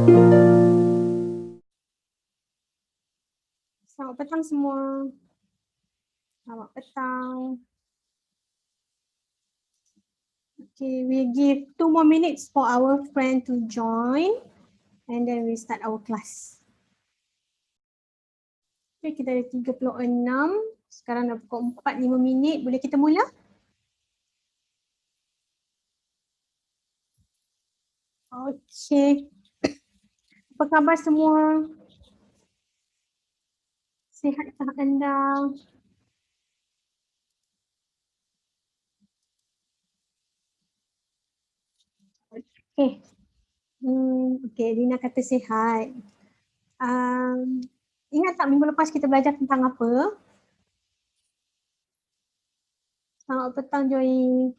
Selamat petang semua. Selamat petang. Okay, we give 2 more minutes for our friend to join and then we start our class. Okay, kita ada 36. Sekarang dah pukul 4, 5 minit. Boleh kita mula? Okay. Apa khabar semua? Sihatkah anda? Okay. Okay, Lina kata sihat. Ingat tak minggu lepas kita belajar tentang apa? Selamat petang Joy.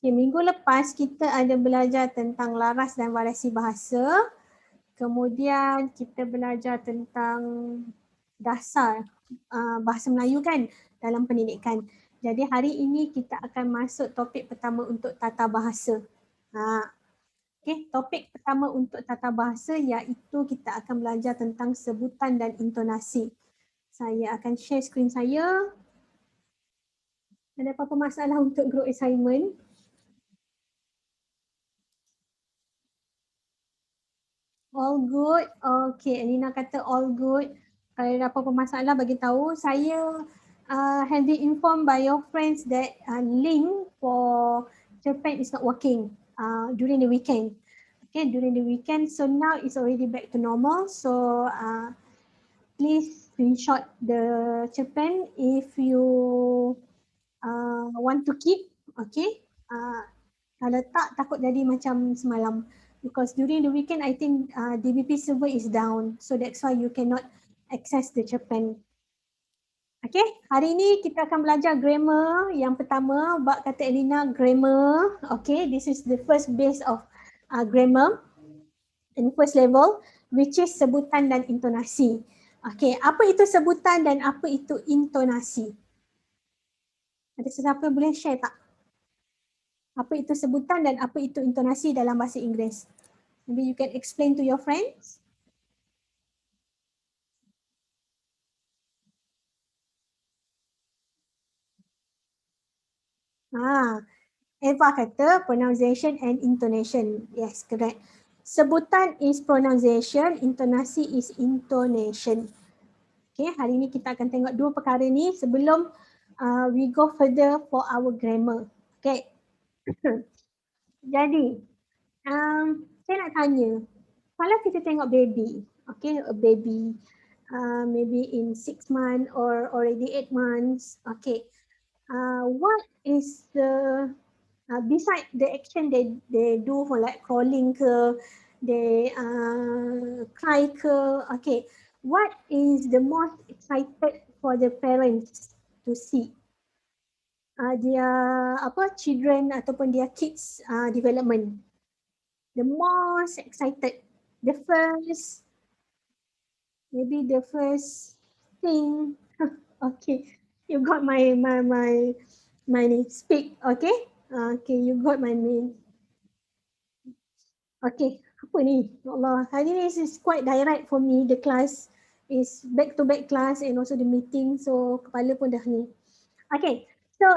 Okay, minggu lepas kita ada belajar tentang laras dan variasi bahasa. Kemudian kita belajar tentang dasar bahasa Melayu kan dalam pendidikan. Jadi hari ini kita akan masuk topik pertama untuk tata bahasa. Okay, topik pertama untuk tata bahasa iaitu kita akan belajar tentang sebutan dan intonasi. Saya akan share skrin saya. Ada apa-apa masalah untuk group assignment? All good. Okay, Alina kata all good. Kalau ada apa-apa masalah bagi tahu. Saya have been informed by your friends that link for Japan is not working during the weekend. Okay, during the weekend. So now it's already back to normal. So please screenshot the Japan if you want to keep. Okay. Kalau tak, takut jadi macam semalam. Because during the weekend, I think DBP server is down. So that's why you cannot access the Japan. Okay, hari ini kita akan belajar grammar. Yang pertama, bab kata Elina, grammar. Okay, this is the first base of grammar in first level, which is sebutan dan intonasi. Okay, apa itu sebutan dan apa itu intonasi? Ada sesiapa boleh share tak? Apa itu sebutan dan apa itu intonasi dalam bahasa Inggeris? Maybe you can explain to your friends. Eva kata pronunciation and intonation. Yes, correct. Sebutan is pronunciation, intonasi is intonation. Okay, hari ini kita akan tengok dua perkara ni sebelum we go further for our grammar. Okay. Jadi, saya nak tanya, kalau kita tengok baby, okay, a baby, maybe in 6 months or already 8 months, okay, what is the beside the action they do for like crawling ke, they cry ke, okay, what is the most excited for the parents to see? Their children ataupun their kids development. The most excited, the first, maybe the first thing. Okay, you got my speak. Okay, okay, you got my name. Okay, apa ni? Allah, hari ni is quite direct for me. The class is back-to-back class and also the meeting. So kepala pun dah ni. Okay, so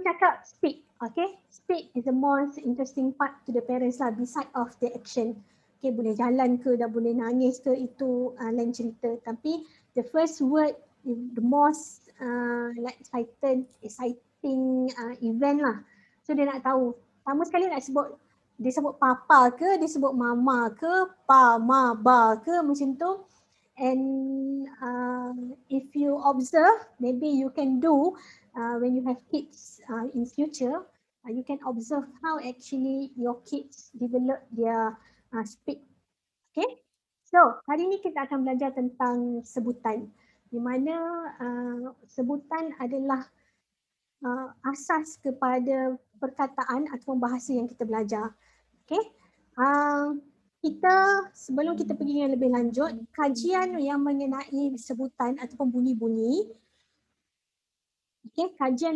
cakap speak. Okay, speak is the most interesting part to the parents lah beside of the action. Okay, boleh jalan ke, dah boleh nangis ke, itu lain cerita. Tapi the first word, the most like exciting event lah. So dia nak tahu. Pertama sekali nak sebut, dia sebut papa ke, dia sebut mama ke, pa, ma, ba ke, macam tu. And if you observe, maybe you can do when you have kids in future, you can observe how actually your kids develop their speak. Okay, so hari ini kita akan belajar tentang sebutan, di mana sebutan adalah asas kepada perkataan atau bahasa yang kita belajar. Okay, kita sebelum kita pergi yang lebih lanjut, kajian yang mengenai sebutan ataupun bunyi-bunyi. Okay, kajian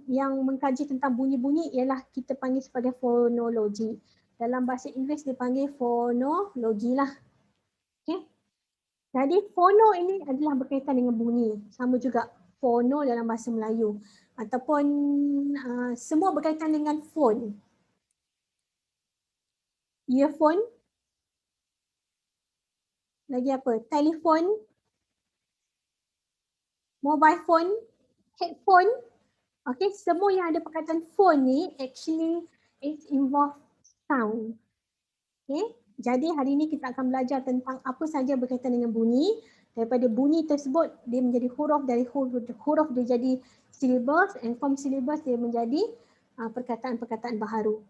yang mengkaji tentang bunyi-bunyi ialah kita panggil sebagai fonologi. Dalam bahasa Inggeris dipanggil fonologi lah. Okay. Jadi fono ini adalah berkaitan dengan bunyi. Sama juga fono dalam bahasa Melayu. Ataupun semua berkaitan dengan phone. Earphone. Lagi apa? Telefon. Mobile phone. Headphone. Okay, semua yang ada perkataan phone ni actually it involve sound. Okay, jadi hari ini kita akan belajar tentang apa saja berkaitan dengan bunyi. Daripada bunyi tersebut dia menjadi huruf, dari huruf dia jadi syllabus, and from syllabus dia menjadi perkataan-perkataan baharu.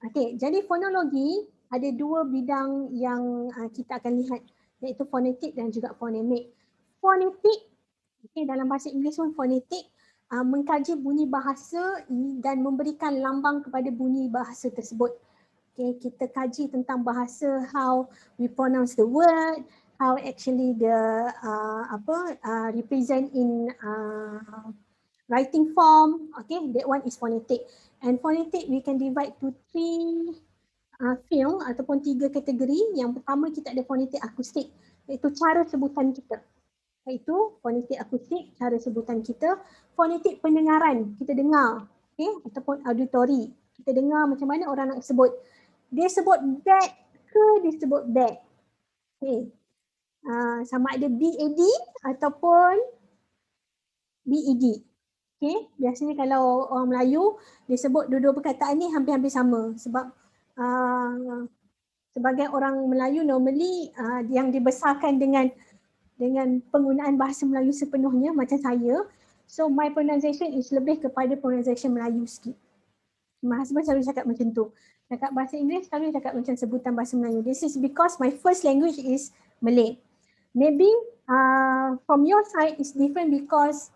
Okay, jadi fonologi ada dua bidang yang kita akan lihat, iaitu fonetik dan juga fonemik. Fonetik, okay, dalam bahasa Inggeris pun fonetik, mengkaji bunyi bahasa dan memberikan lambang kepada bunyi bahasa tersebut. Okay, kita kaji tentang bahasa, how we pronounce the word, how actually the represent in writing form. Okay, that one is phonetic. And phonetic we can divide to three field ataupun tiga kategori. Yang pertama kita ada phonetic akustik, iaitu cara sebutan kita. Iaitu phonetic akustik, cara sebutan kita. Phonetic pendengaran, kita dengar, okay, ataupun auditory, kita dengar macam mana orang nak sebut. Dia sebut bad ke dia sebut bad. Okay. Sama ada BAD ataupun BED. Okay. Biasanya kalau orang Melayu dia sebut dua-dua perkataan ni hampir-hampir sama. Sebab sebagai orang Melayu normally yang dibesarkan dengan penggunaan bahasa Melayu sepenuhnya macam saya. So my pronunciation is lebih kepada pronunciation Melayu sikit. My husband selalu cakap macam tu. Cakap bahasa Inggeris selalu cakap macam sebutan bahasa Melayu. This is because my first language is Malay. Maybe from your side is different because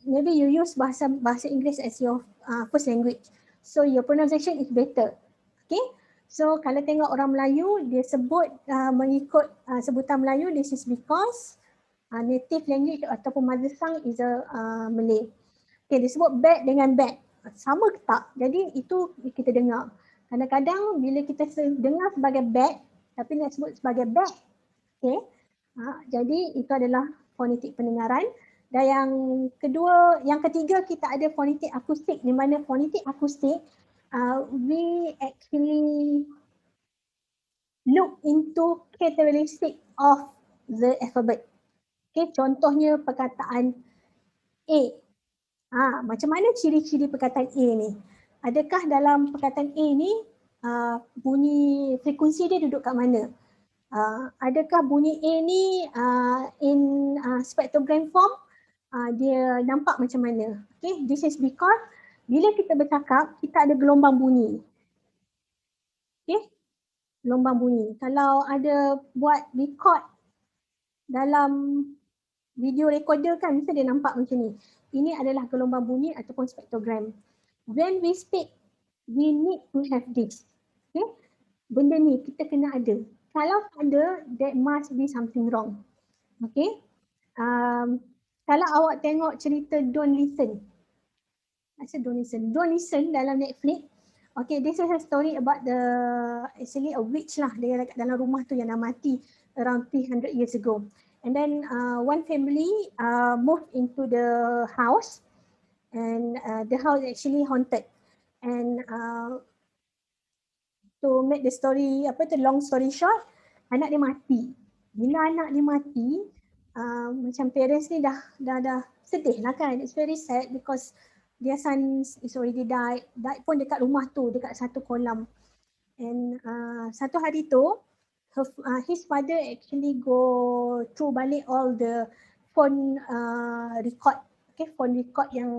maybe you use bahasa Inggeris as your first language. So your pronunciation is better. Okay. So kalau tengok orang Melayu, dia sebut mengikut sebutan Melayu, this is because native language ataupun mother tongue is a Malay. Okay, dia sebut bad dengan bad. Sama ke tak? Jadi itu kita dengar. Kadang-kadang bila kita dengar sebagai bad, tapi nak sebut sebagai bad. Okay. Jadi itu adalah fonetik pendengaran. Dan yang ketiga kita ada fonetik akustik, di mana fonetik akustik we actually look into characteristic of the alphabet. Okay, contohnya perkataan A. Macam mana ciri-ciri perkataan A ni? Adakah dalam perkataan A ni bunyi frekuensi dia duduk kat mana? Adakah bunyi A ni in spectrogram form dia nampak macam mana? Okay, this is because bila kita bercakap, kita ada gelombang bunyi. Okay, gelombang bunyi. Kalau ada buat record dalam video recorder kan, mesti dia nampak macam ni. Ini adalah gelombang bunyi ataupun spektrogram. When we speak, we need to have this. Okay, benda ni kita kena ada. Kalau ada, that must be something wrong. Okay, kalau awak tengok cerita Don't Listen. I said Don't Listen. Don't Listen dalam Netflix. Okay, this is a story about actually a witch lah. Dia dalam rumah tu yang dah mati around 300 years ago. And then one family moved into the house, and the house actually haunted. And to make the story, long story short, anak dia mati. Bila anak dia mati, macam parents ni dah sedih lah kan. It's very sad because their son is already died pun dekat rumah tu, dekat satu kolam. And satu hari tu, his father actually go through balik all the phone record. Okay, phone record yang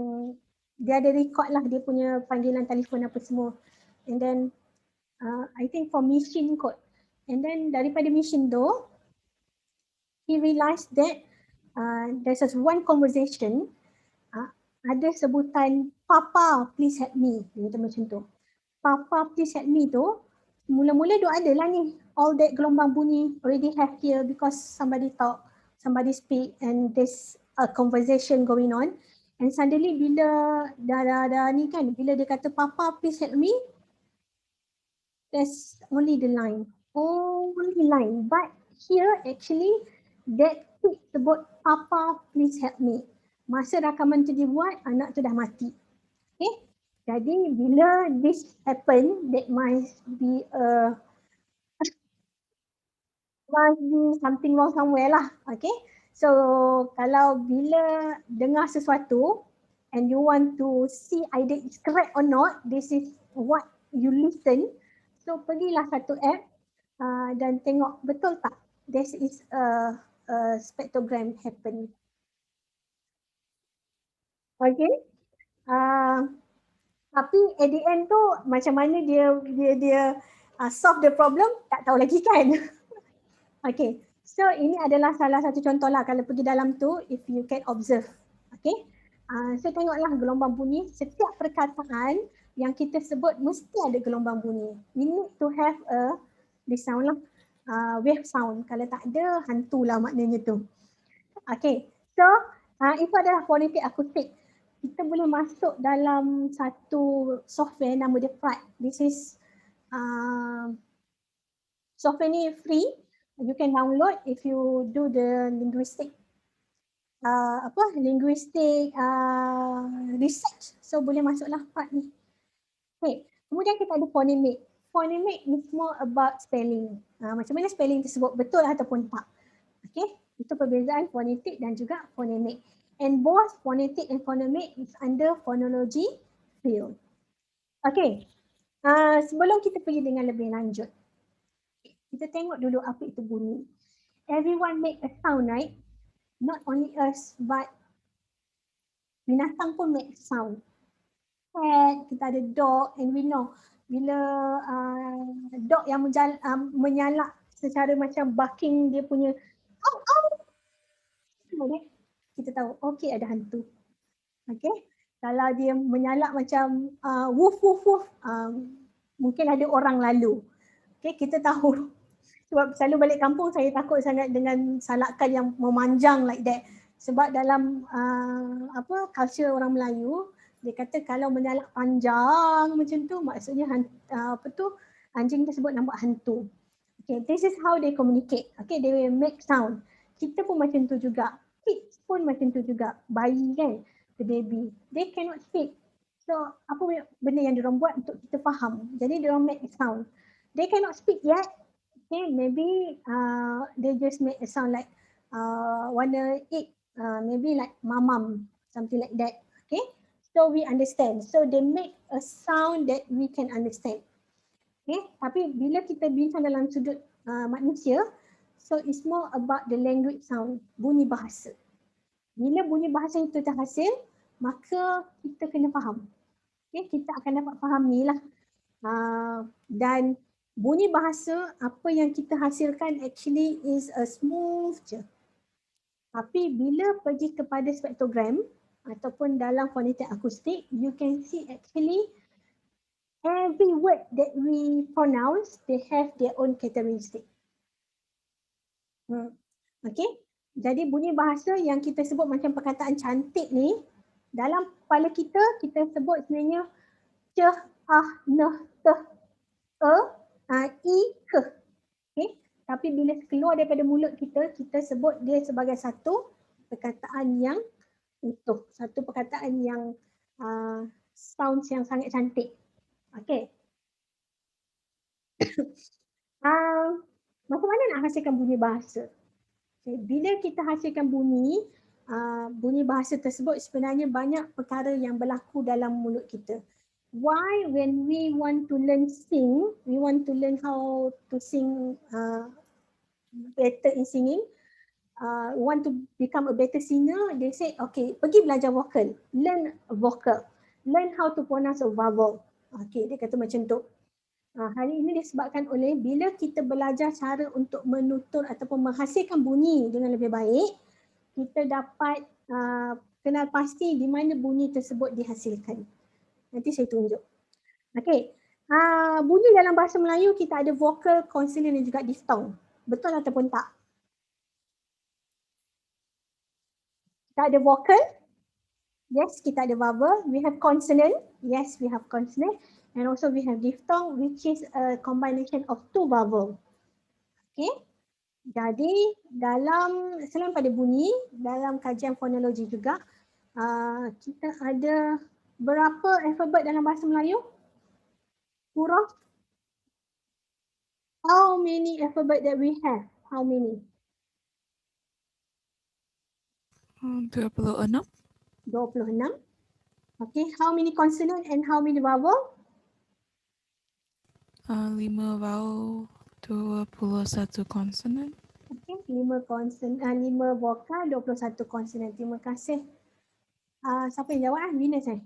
dia ada record lah, dia punya panggilan telefon apa semua. And then I think from machine kot. And then daripada machine tu, he realised that there's one conversation, ada sebutan Papa please help me, dia macam tu. Papa please help me tu, mula-mula tu ada lah ni, all that gelombang bunyi already have here because somebody talk, somebody speak, and there's a conversation going on. And suddenly bila dah ni kan, bila dia kata Papa please help me, That's only the line. Only line. But here actually that tick sebut Papa please help me. Masa rakaman tu dibuat, anak tu dah mati. Okay. Jadi bila this happen, that must be something wrong somewhere lah. Okay. So kalau bila dengar sesuatu and you want to see either it's correct or not, this is what you listen. So pergilah satu app dan tengok betul tak this is a spectrogram happen. Okay. Tapi at the end tu macam mana dia solve the problem tak tahu lagi kan. Okay. So ini adalah salah satu contoh lah kalau pergi dalam tu if you can observe. Okay. So tengoklah gelombang bunyi. Setiap perkataan yang kita sebut mesti ada gelombang bunyi. We need to have this sound lah. Wave sound. Kalau tak ada, hantulah maknanya tu. Okay. So itu adalah fonetik akustik. Kita boleh masuk dalam satu software nama dia Pratt. This is software ni free. You can download if you do the linguistic research. So boleh masuklah part ni. Okay. Kemudian kita ada phonemic. Phonemic is more about spelling. Macam mana spelling tersebut betul ataupun tak. Okay. Itu perbezaan fonetik dan juga phonemic. And both phonetic and phonemic is under phonology field. Okay. Sebelum kita pergi dengan lebih lanjut, kita tengok dulu apa itu bunyi. Everyone make a sound, right? Not only us, but binatang pun make sound. Cat, kita ada dog, and we know bila dog yang menyalak secara macam barking dia punya au au, kita tahu okay ada hantu. Okay, kalau dia menyalak macam woof woof woof, mungkin ada orang lalu. Okay, kita tahu. Sebab selalu balik kampung saya takut sangat dengan salakan yang memanjang like that. Sebab dalam culture orang Melayu, dia kata kalau menyalak panjang macam tu maksudnya anjing tersebut nampak hantu. Okay, this is how they communicate. Okay, they will make sound. Kita pun macam tu juga. Kids pun macam tu juga. Bayi kan, the baby. They cannot speak. So apa benda yang diorang buat untuk kita faham. Jadi diorang make sound. They cannot speak yet. Okay, maybe they just make a sound like wanna eat, maybe like mamam, something like that. Okay, so we understand. So they make a sound that we can understand. Okay, tapi bila kita bincang dalam sudut manusia, so it's more about the language sound, bunyi bahasa. Bila bunyi bahasa itu terhasil, maka kita kena faham. Okay, kita akan dapat fahami lah. Dan bunyi bahasa apa yang kita hasilkan actually is a smooth je. Tapi bila pergi kepada spektrogram ataupun dalam fonetik akustik, you can see actually every word that we pronounce, they have their own characteristic. Okay, jadi bunyi bahasa yang kita sebut macam perkataan cantik ni, dalam kepala kita sebut sebenarnya ceh, neh, teh, i, ke. Okay. Tapi bila keluar daripada mulut kita sebut dia sebagai satu perkataan yang utuh. Satu perkataan yang sound yang sangat cantik. Okay. Macam mana nak hasilkan bunyi bahasa? Okay. Bila kita hasilkan bunyi bahasa tersebut sebenarnya banyak perkara yang berlaku dalam mulut kita. Why when we want to learn sing, we want to learn how to sing better in singing, want to become a better singer, they say okay, pergi belajar vocal, learn vocal, learn how to pronounce a vowel. Okay, dia kata macam tu. Hari ini disebabkan oleh bila kita belajar cara untuk menutur ataupun menghasilkan bunyi dengan lebih baik, kita dapat kenal pasti di mana bunyi tersebut dihasilkan. Nanti saya tunjuk. Okay. Bunyi dalam bahasa Melayu kita ada vokal, konsonant dan juga diftong. Betul ataupun tak? Kita ada vokal. Yes, kita ada vowel. We have consonant. Yes, we have consonant. And also we have diphthong, which is a combination of two vowel. Okay. Jadi dalam selain pada bunyi, dalam kajian fonologi juga kita ada berapa alfabet dalam bahasa Melayu? Huruf? How many alphabet that we have? How many? 26. 26. Okay, how many consonant and how many vowel? 5 vowel, 21 konsonan. Okay, 5 vokal, 21 konsonan. Terima kasih. Siapa yang jawab? Venus eh?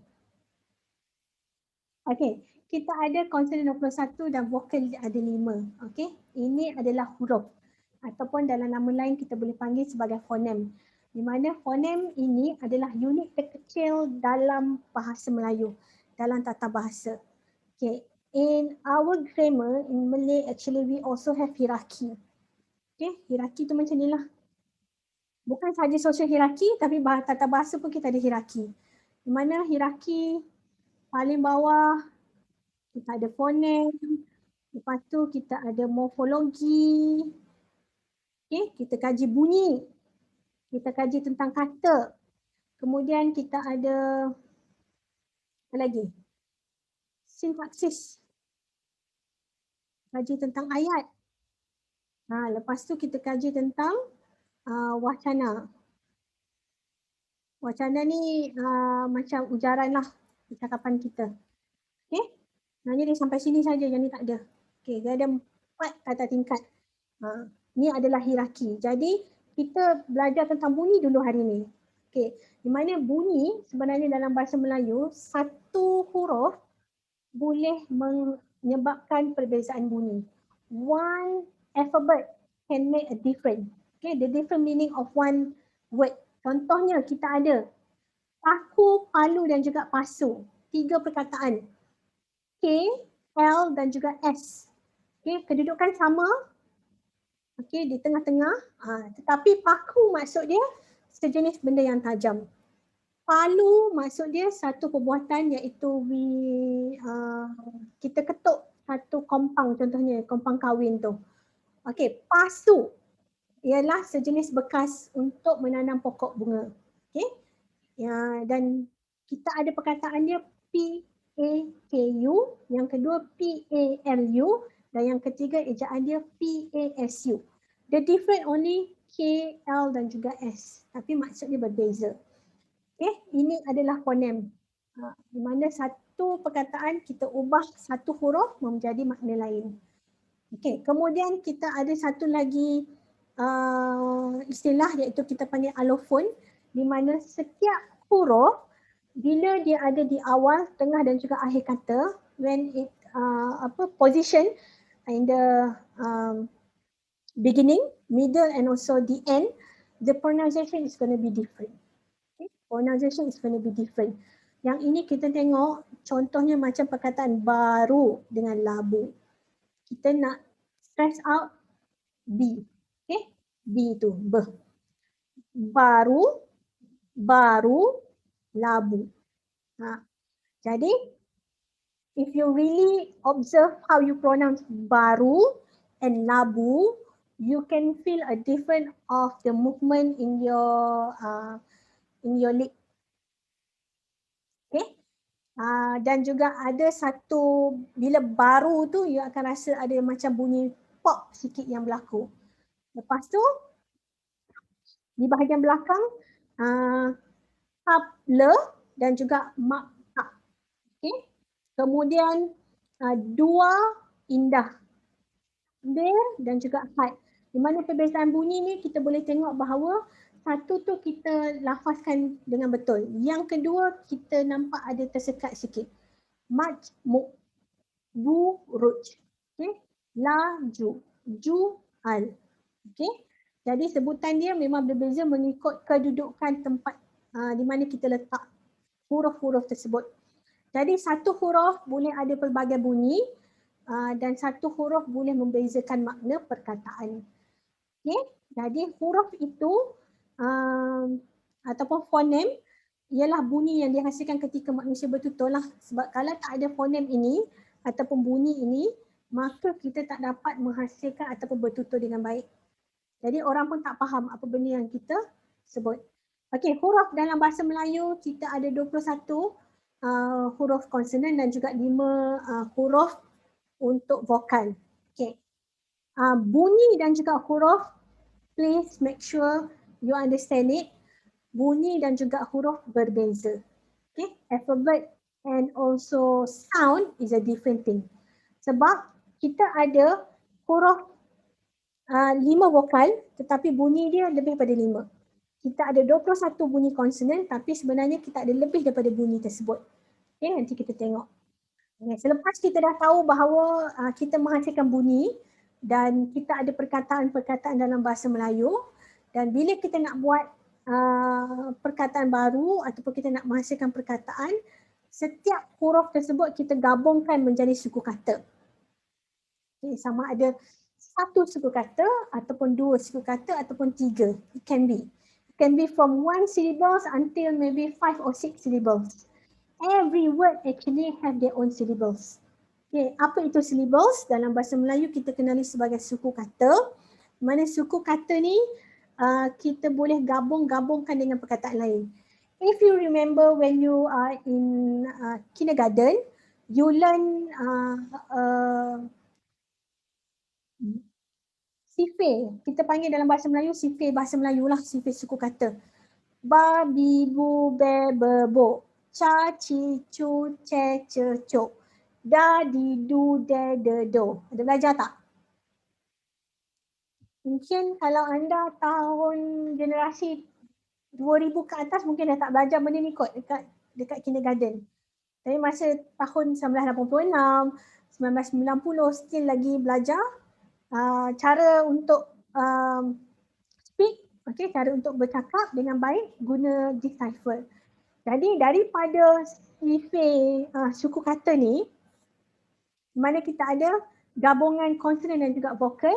Okay, kita ada konsonan 21 dan vokal ada 5. Okay, ini adalah huruf. Ataupun dalam nama lain kita boleh panggil sebagai fonem. Di mana fonem ini adalah unit terkecil dalam bahasa Melayu, dalam tata bahasa. Okay, in our grammar, in Malay, actually we also have hierarchy. Okay, hierarchy tu macam ni lah. Bukan sahaja social hierarchy, tapi tata bahasa pun kita ada hierarchy. Di mana hierarchy paling bawah, kita ada fonem, lepas tu kita ada morfologi, okay, kita kaji bunyi, kita kaji tentang kata, kemudian kita ada apa lagi? Sintaksis, kaji tentang ayat. Lepas tu kita kaji tentang wacana. Wacana ni macam ujaran lah percakapan kita. Okay, jadi sampai sini saja, yang ni tak ada. Okay, dia ada 4 kata tingkat. Ni adalah hierarki. Jadi kita belajar tentang bunyi dulu hari ni. Okay, di mana bunyi sebenarnya dalam bahasa Melayu, satu huruf boleh menyebabkan perbezaan bunyi. One alphabet can make a difference. Okay, the different meaning of one word. Contohnya kita ada paku, palu dan juga pasu. 3 perkataan. K, L dan juga S. Okay, kedudukan sama. Okay, di tengah-tengah. Tetapi paku maksud dia sejenis benda yang tajam. Palu maksud dia satu perbuatan iaitu kita ketuk satu kompang, contohnya kompang kahwin tu. Okey, pasu ialah sejenis bekas untuk menanam pokok bunga. Okey. Ya, dan kita ada perkataan dia P-A-K-U, yang kedua P-A-L-U dan yang ketiga ejaan dia P-A-S-U. The different only K, L dan juga S, tapi maksudnya berbeza. Okay, ini adalah fonem. Di mana satu perkataan kita ubah satu huruf menjadi makna lain. Okay, kemudian kita ada satu lagi istilah iaitu kita panggil alofon, di mana setiap huruf bila dia ada di awal, tengah dan juga akhir kata, when it position in the beginning, middle and also the end, the pronunciation is going to be different. Pronunciation is going to be different. Yang ini kita tengok contohnya macam perkataan baru dengan labu. Kita nak stress out B. Okay? B itu, B. Baru, baru, labu. Jadi, if you really observe how you pronounce baru and labu, you can feel a difference of the movement in your lip. Okay. Dan juga ada satu, bila baru tu you akan rasa ada macam bunyi pop sikit yang berlaku. Lepas tu di bahagian belakang le dan juga mak. Okay. Kemudian dua indah, der dan juga had. Di mana perbezaan bunyi ni kita boleh tengok bahawa satu tu kita lafazkan dengan betul. Yang kedua kita nampak ada tersekat sikit. Majmuk, buruj, okay. Laju, jual. Okay. Jadi sebutan dia memang berbeza mengikut kedudukan tempat di mana kita letak huruf-huruf tersebut. Jadi satu huruf boleh ada pelbagai bunyi dan satu huruf boleh membezakan makna perkataan. Okay. Jadi huruf itu ataupun fonem ialah bunyi yang dihasilkan ketika manusia bertutur lah. Sebab kalau tak ada fonem ini ataupun bunyi ini, maka kita tak dapat menghasilkan ataupun bertutur dengan baik. Jadi orang pun tak faham apa benda yang kita sebut. Okey, huruf dalam bahasa Melayu kita ada 21 huruf konsonan dan juga 5 huruf untuk vokal. Okey. Bunyi dan juga huruf, please make sure you understand it. Bunyi dan juga huruf berbeza. Okay, alphabet and also sound is a different thing. Sebab kita ada huruf 5 vokal tetapi bunyi dia lebih daripada 5. Kita ada 21 bunyi konsonan tapi sebenarnya kita ada lebih daripada bunyi tersebut. Okay, nanti kita tengok. Okay, selepas kita dah tahu bahawa kita menghasilkan bunyi dan kita ada perkataan-perkataan dalam bahasa Melayu, dan bila kita nak buat perkataan baru ataupun kita nak menghasilkan perkataan, setiap huruf tersebut kita gabungkan menjadi suku kata. Okay, sama ada satu suku kata ataupun 2 suku kata ataupun 3. It can be. It can be from 1 syllables until maybe 5 or 6 syllables. Every word actually have their own syllables. Okay, apa itu syllables? Dalam bahasa Melayu kita kenali sebagai suku kata. Mana suku kata ni kita boleh gabungkan dengan perkataan lain. If you remember when you are in kindergarten, you learn sifir. Kita panggil dalam bahasa Melayu sifir bahasa Melayu lah, sifir suku kata. Ba, bi, bu, be, be, bo. Ca, ci, cu, ce, ce, cok. Da, di, du, de, de, do. Ada belajar tak? Mungkin kalau anda tahun generasi 2000 ke atas mungkin dah tak belajar benda ni kot dekat kindergarten. Tapi masa tahun 1986, 1990 still lagi belajar cara untuk speak, okay, cara untuk bercakap dengan baik guna decipher. Jadi daripada sifir suku kata ni, mana kita ada gabungan konsonan dan juga vokal,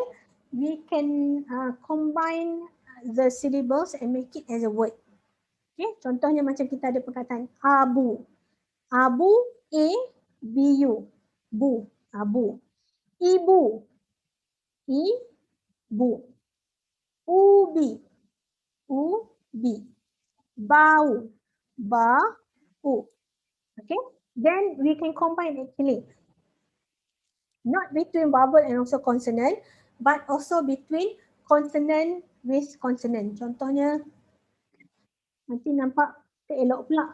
we can combine the syllables and make it as a word. Okay, contohnya macam kita ada perkataan abu. Abu, A, B, U. Bu, abu. Ibu, ibu. Ubi, ubi. Bau, bau. Okay, then we can combine actually. Not between vowel and also consonant, but also between consonant with consonant. Contohnya, nanti nampak terelok pula.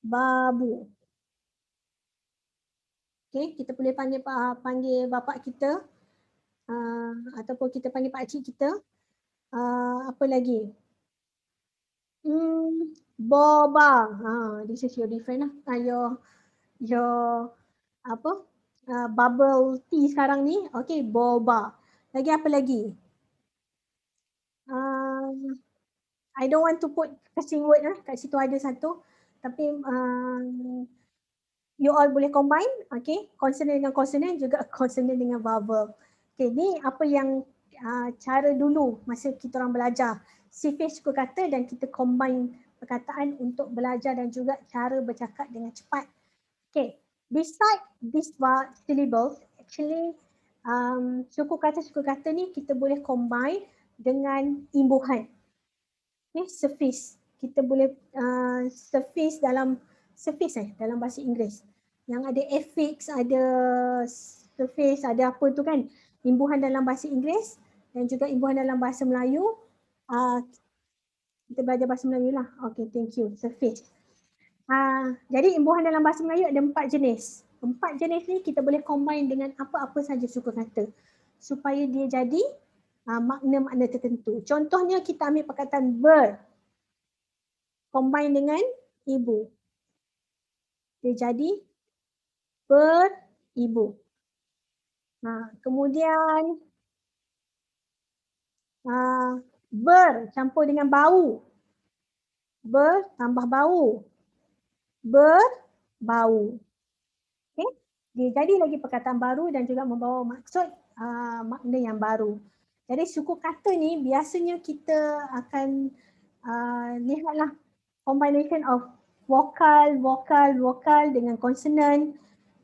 Babu. Okay, kita boleh panggil bapak kita ataupun kita panggil pakcik kita. Apa lagi? Boba. This is your different lah. Your apa? Bubble tea sekarang ni. Okay, boba. Lagi apa lagi? I don't want to put casing word lah. Kat situ ada satu. Tapi you all boleh combine. Okay, consonant dengan consonant juga consonant dengan vowel. Okay, ni apa yang cara dulu masa kita orang belajar. Sifir suku kata dan kita combine perkataan untuk belajar dan juga cara bercakap dengan cepat. Okay, beside these syllables, actually suku kata ni kita boleh combine dengan imbuhan. Okay, suffix. Kita boleh suffix dalam bahasa Inggeris. Yang ada affix, ada suffix, ada apa tu kan. Imbuhan dalam bahasa Inggeris dan juga imbuhan dalam bahasa Melayu. Kita belajar bahasa Melayu lah. Okay, thank you. Suffix. Jadi imbuhan dalam bahasa Melayu ada 4 jenis. 4 jenis ni kita boleh combine dengan apa-apa saja suku kata supaya dia jadi makna-makna tertentu. Contohnya kita ambil perkataan ber, combine dengan ibu. Dia jadi beribu. Kemudian ber campur dengan bau. Ber tambah bau. Berbau. Okay? Dia jadi lagi perkataan baru dan juga membawa maksud makna yang baru. Jadi suku kata ni biasanya kita akan lihatlah combination of vokal, vokal, vokal dengan konsonan,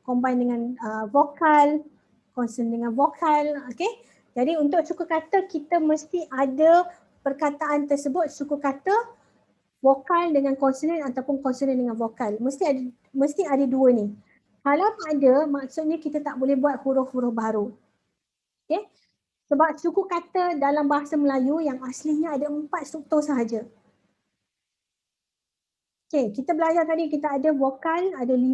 combine dengan vokal, konsonan dengan vokal. Okay. Jadi untuk suku kata kita mesti ada perkataan tersebut suku kata vokal dengan konsonan ataupun konsonan dengan vokal. Mesti ada dua ni. Kalau tak ada, maksudnya kita tak boleh buat huruf-huruf baru. Okay. Sebab suku kata dalam bahasa Melayu yang aslinya ada 4 struktur sahaja. Okay, kita belajar tadi kita ada vokal ada 5,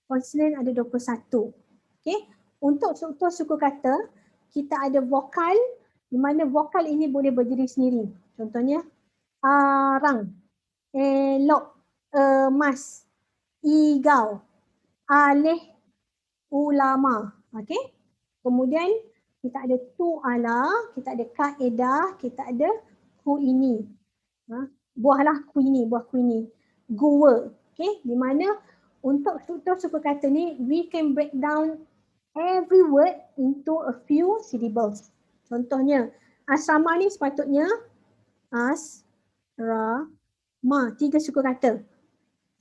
konsonan ada 21. Okay, untuk struktur suku kata, kita ada vokal di mana vokal ini boleh berdiri sendiri. Contohnya, arang, elok, emas, igau, alih, ulama. Okay, kemudian kita ada tu ala, kita ada kaedah, kita ada ku ini. Buahlah ku ini, buah ku ini. Gua. Okay, di mana untuk struktur suku kata ni, we can break down every word into a few syllables. Contohnya, asrama ni sepatutnya asrama, 3 suku kata.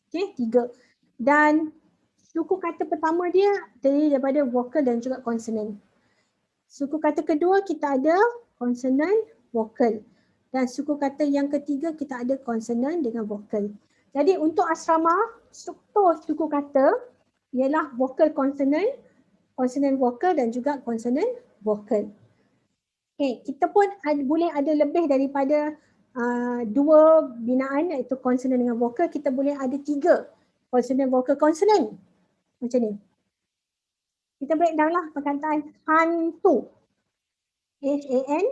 Okay, 3. Dan suku kata pertama dia terdiri daripada vokal dan juga konsonan. Suku kata kedua kita ada konsonan, vokal. Dan suku kata yang ketiga kita ada konsonan dengan vokal. Jadi untuk asrama, struktur suku kata ialah vokal konsonan, konsonan vokal dan juga konsonan vokal. Okay, kita pun boleh ada lebih daripada 2 binaan iaitu konsonan dengan vokal. Kita boleh ada 3 konsonan, vokal, konsonan. Macam ni. Kita breakdown lah perkataan hantu. H-A-N,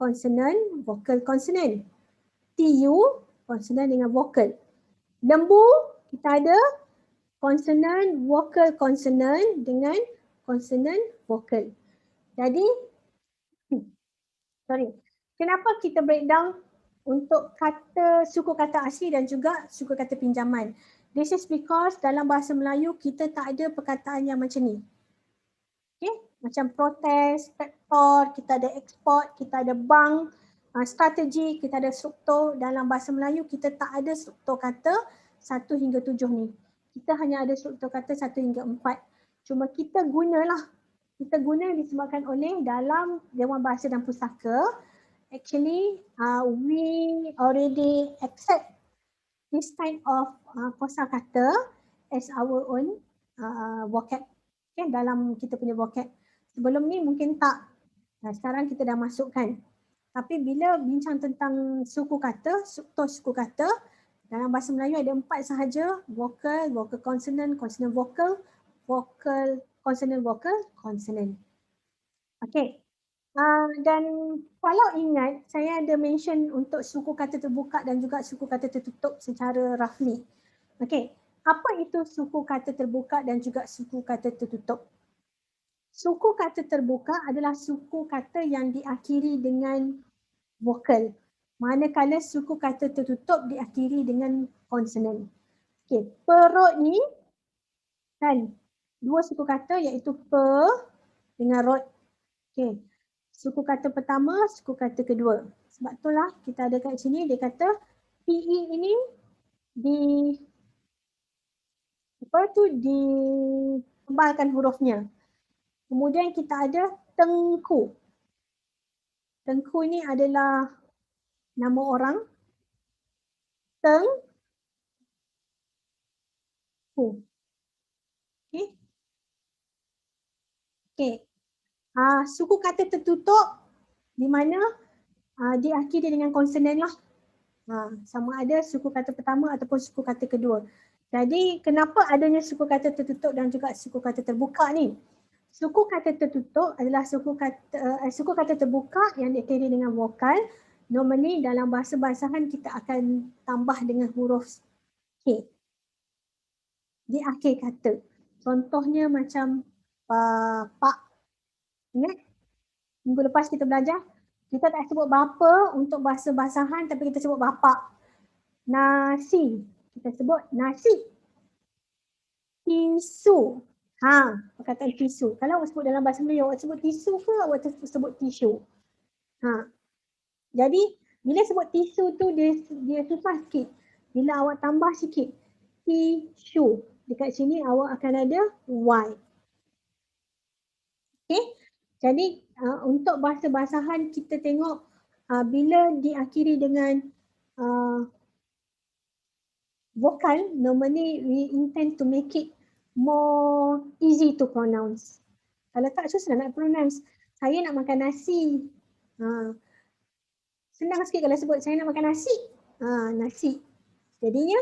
konsonan, vokal, konsonan. T-U, konsonan dengan vokal. Lembu, kita ada konsonan, vokal, konsonan dengan konsonan, vokal. Jadi, kenapa kita breakdown untuk kata suku kata asli dan juga suku kata pinjaman? This is because dalam bahasa Melayu kita tak ada perkataan yang macam ni. Okay? Macam protes, sektor, kita ada ekspor, kita ada bank, strategi, kita ada struktur. Dalam bahasa Melayu kita tak ada struktur kata 1 hingga 7 ni. Kita hanya ada struktur kata 1 hingga 4. Cuma kita gunalah. Kita guna disebabkan oleh dalam Dewan Bahasa dan Pustaka, actually we already accept this kind of kosakata as our own vocab. Okay, dalam kita punya vocab. Sebelum ni mungkin tak. Sekarang kita dah masukkan. Tapi bila bincang tentang suku kata, struktur suku kata, dalam bahasa Melayu ada 4 sahaja. Vokal, vokal konsonan, konsonan vokal, vokal, konsonan vokal, konsonan. Okay. Dan kalau ingat, saya ada mention untuk suku kata terbuka dan juga suku kata tertutup secara roughly. Okay. Apa itu suku kata terbuka dan juga suku kata tertutup? Suku kata terbuka adalah suku kata yang diakhiri dengan vokal. Manakala suku kata tertutup diakhiri dengan konsonan. Okay, perut ni kan 2 suku kata iaitu per dengan rot. Okay, suku kata pertama, suku kata kedua. Sebab itulah kita ada kat sini dia kata PE ini ditebalkan hurufnya. Kemudian kita ada tengku. Tengku ni adalah nama orang. Tengku. Okay. Okay. Suku kata tertutup di mana diakhiri dengan konsonan lah. Sama ada suku kata pertama ataupun suku kata kedua. Jadi kenapa adanya suku kata tertutup dan juga suku kata terbuka ni? Suku kata tertutup adalah suku kata terbuka yang diakhiri dengan vokal. Normally dalam bahasa bahasahan kita akan tambah dengan huruf K di akhir kata. Contohnya macam pak. Ingat? Minggu lepas kita belajar, kita tak sebut bapa untuk bahasa bahasahan tapi kita sebut bapa. Nasi, kita sebut nasi. Tisu. Perkataan tisu. Kalau awak sebut dalam bahasa Melayu, awak sebut tisu ke awak sebut tisu? Jadi bila sebut tisu tu dia susah sikit. Bila awak tambah sikit tisu, dekat sini awak akan ada Y. Okay. Jadi untuk bahasa-basahan kita tengok bila diakhiri dengan vokal, normally we intend to make it more easy to pronounce. Kalau tak susah nak pronounce. Saya nak makan nasi. Senang sikit kalau sebut saya nak makan nasi. Nasi. Jadinya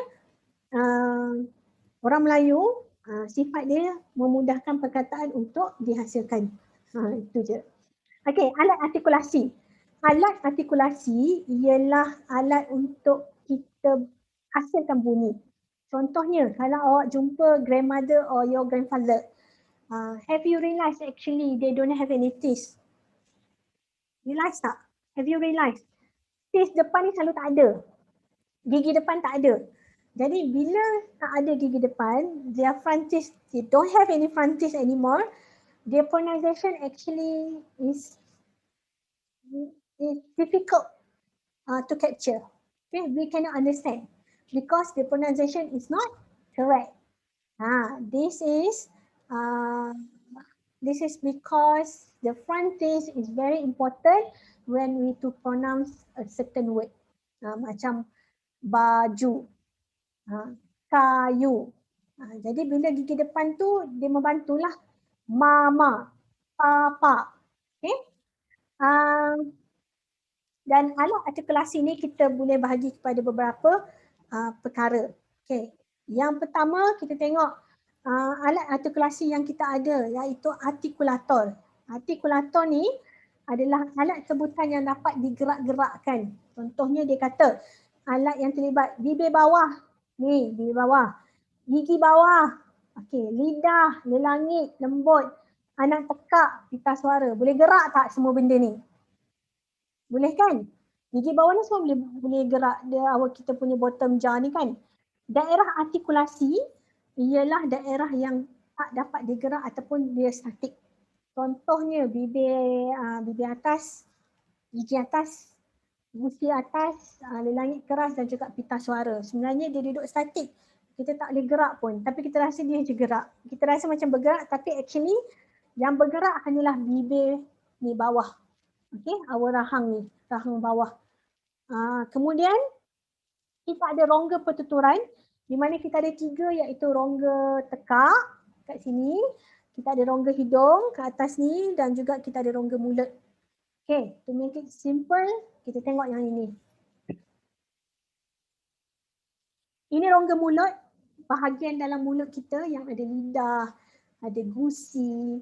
orang Melayu sifat dia memudahkan perkataan untuk dihasilkan. Itu je. Okey, alat artikulasi. Alat artikulasi ialah alat untuk kita hasilkan bunyi. Contohnya, kalau awak jumpa grandmother or your grandfather, have you realised actually they don't have any teeth? Realise tak? Have you realised? Teeth depan ni selalu tak ada. Gigi depan tak ada. Jadi bila tak ada gigi depan, their front teeth, they don't have any front teeth anymore. Their pronunciation actually is difficult to capture. Okay, we cannot understand because the pronunciation is not correct. This is because the front teeth is very important when we to pronounce a certain word. Macam baju, kayu. Jadi bila gigi depan tu dia membantulah mama, papa. Okay. Dan alat artikulasi ni kita boleh bahagi kepada beberapa perkara. Okay. Yang pertama kita tengok alat artikulasi yang kita ada iaitu artikulator. Artikulator ni adalah alat sebutan yang dapat digerak-gerakkan. Contohnya dia kata alat yang terlibat bibir bawah. Ni bibir bawah. Gigi bawah. Okay. Lidah, lelangit, lembut. Anak tekak, pita suara. Boleh gerak tak semua benda ni? Boleh kan? Gigi bawah ni semua boleh gerak. Dia awak kita punya bottom jaw ni kan. Daerah artikulasi ialah daerah yang tak dapat digerak ataupun dia statik. Contohnya bibir atas, gigi atas, gusi atas, lelangit keras dan juga pita suara. Sebenarnya dia duduk statik. Kita tak boleh gerak pun. Tapi kita rasa dia je gerak. Kita rasa macam bergerak tapi actually yang bergerak hanyalah bibir ni bawah. Okay, awal rahang ni, rahang bawah. Kemudian kita ada rongga pertuturan di mana kita ada 3 iaitu rongga tekak kat sini, kita ada rongga hidung kat atas ni dan juga kita ada rongga mulut. Okay, to make it simple, kita tengok yang ini. Ini rongga mulut, bahagian dalam mulut kita yang ada lidah, ada gusi,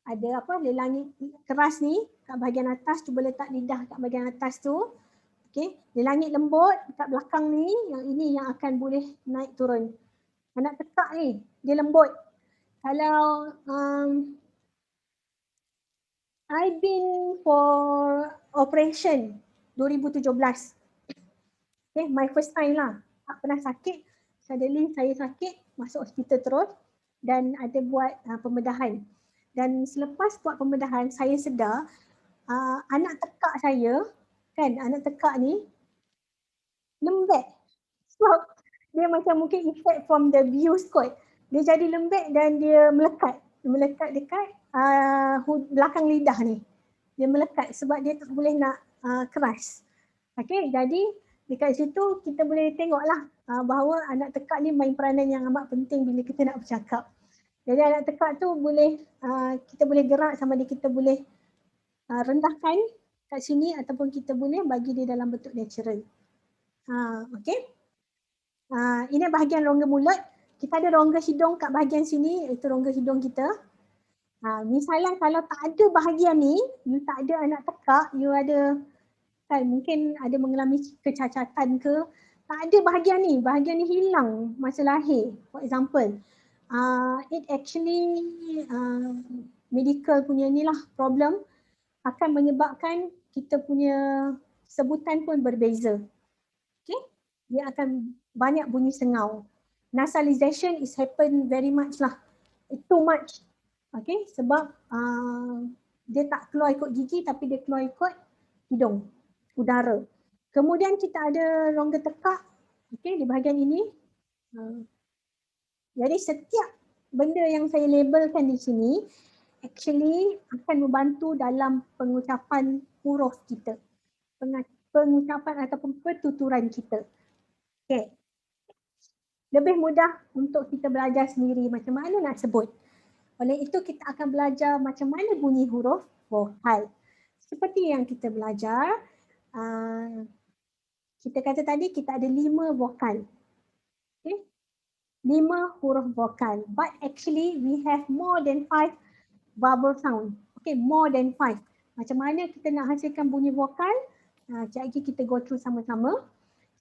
ada lelangit keras ni kat bahagian atas, cuba letak lidah kat bahagian atas tu. Okey, lelangit lembut kat belakang ni, yang ini yang akan boleh naik turun. Anak tekak ni, dia lembut. Kalau I've been for operation 2017. Okay, my first time lah. Tak pernah sakit. Suddenly saya sakit, masuk hospital terus dan ada buat pembedahan. Dan selepas buat pembedahan, saya sedar anak tekak saya, kan anak tekak ni lembek. Sebab dia macam mungkin effect from the abuse kot. Dia jadi lembek dan dia melekat. Melekat dekat belakang lidah ni. Dia melekat sebab dia tak boleh nak keras. Okay, jadi dekat situ kita boleh tengoklah bahawa anak tekak ni main peranan yang amat penting bila kita nak bercakap. Jadi anak tekak tu boleh kita boleh gerak sama ada kita boleh rendahkan kat sini ataupun kita boleh bagi dia dalam bentuk natural. Okey. Ini bahagian rongga mulut. Kita ada rongga hidung kat bahagian sini, itu rongga hidung kita. Misalnya kalau tak ada bahagian ni, you tak ada anak tekak, you ada kan mungkin ada mengalami kecacatan ke, tak ada bahagian ni hilang masa lahir. For example, it actually medical punya ni lah problem akan menyebabkan kita punya sebutan pun berbeza. Okay? Dia akan banyak bunyi sengau. Nasalization is happen very much lah. It's too much. Okay? Sebab dia tak keluar ikut gigi tapi dia keluar ikut hidung, udara. Kemudian kita ada rongga tekak, okey, di bahagian ini. Jadi setiap benda yang saya labelkan di sini actually akan membantu dalam pengucapan huruf kita, pengucapan ataupun pertuturan kita. Okay. Lebih mudah untuk kita belajar sendiri macam mana nak sebut. Oleh itu kita akan belajar macam mana bunyi huruf vokal. Seperti yang kita belajar, kita kata tadi kita ada 5 vokal. Okay. 5 huruf vokal. But actually we have more than 5 vowel sound. Okay, more than 5. Macam mana kita nak hasilkan bunyi vokal? Sekejap lagi kita go through sama-sama.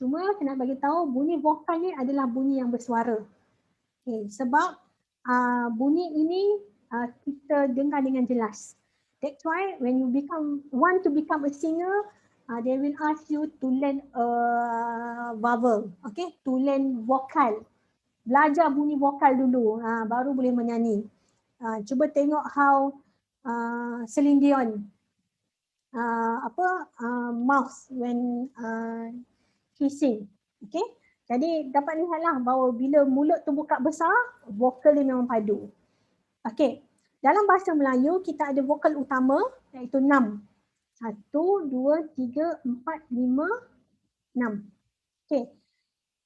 Cuma saya nak bagi tahu bunyi vokal ni adalah bunyi yang bersuara. Okay, sebab bunyi ini kita dengar dengan jelas. That's why when you want to become a singer, they will ask you to learn a vowel, okay, to learn vokal. Belajar bunyi vokal dulu, baru boleh menyanyi. Cuba tengok how Celine Dion mouth when he sing. Okay. Jadi dapat lihatlah bahawa bila mulut tu buka besar, vokal dia memang padu. Okay. Dalam bahasa Melayu kita ada vokal utama iaitu 6. 1, 2, 3, 4, 5, 6. Okay.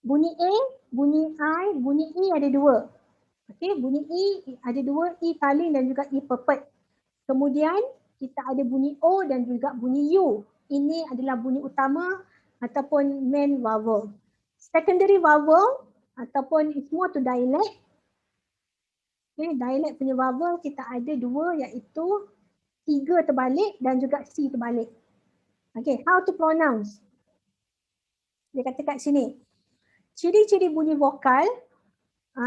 Bunyi A, bunyi I, bunyi E ada 2. Okay. Bunyi E ada 2, E taling dan juga E pepet. Kemudian kita ada bunyi O dan juga bunyi U. Ini adalah bunyi utama ataupun main vowel. Secondary vowel ataupun it's more to dialect. Okay, dialect punya vowel kita ada 2 iaitu 3 terbalik dan juga C terbalik. Okay, how to pronounce? Dia kata kat sini. Ciri-ciri bunyi vokal,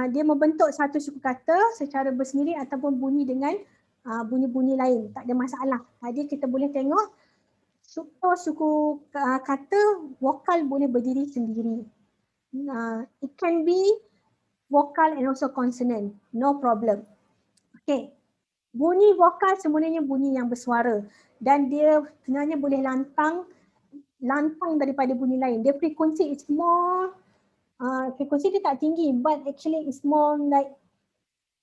dia membentuk satu suku kata secara bersendiri ataupun bunyi dengan bunyi-bunyi lain. Tak ada masalah. Jadi kita boleh tengok suku kata vokal boleh berdiri sendiri. It can be vocal and also consonant. No problem. Okay. Bunyi vokal sebenarnya bunyi yang bersuara. Dan dia sebenarnya boleh lantang daripada bunyi lain. Dia frekuensi is more, frekuensi dia tak tinggi but actually it's more like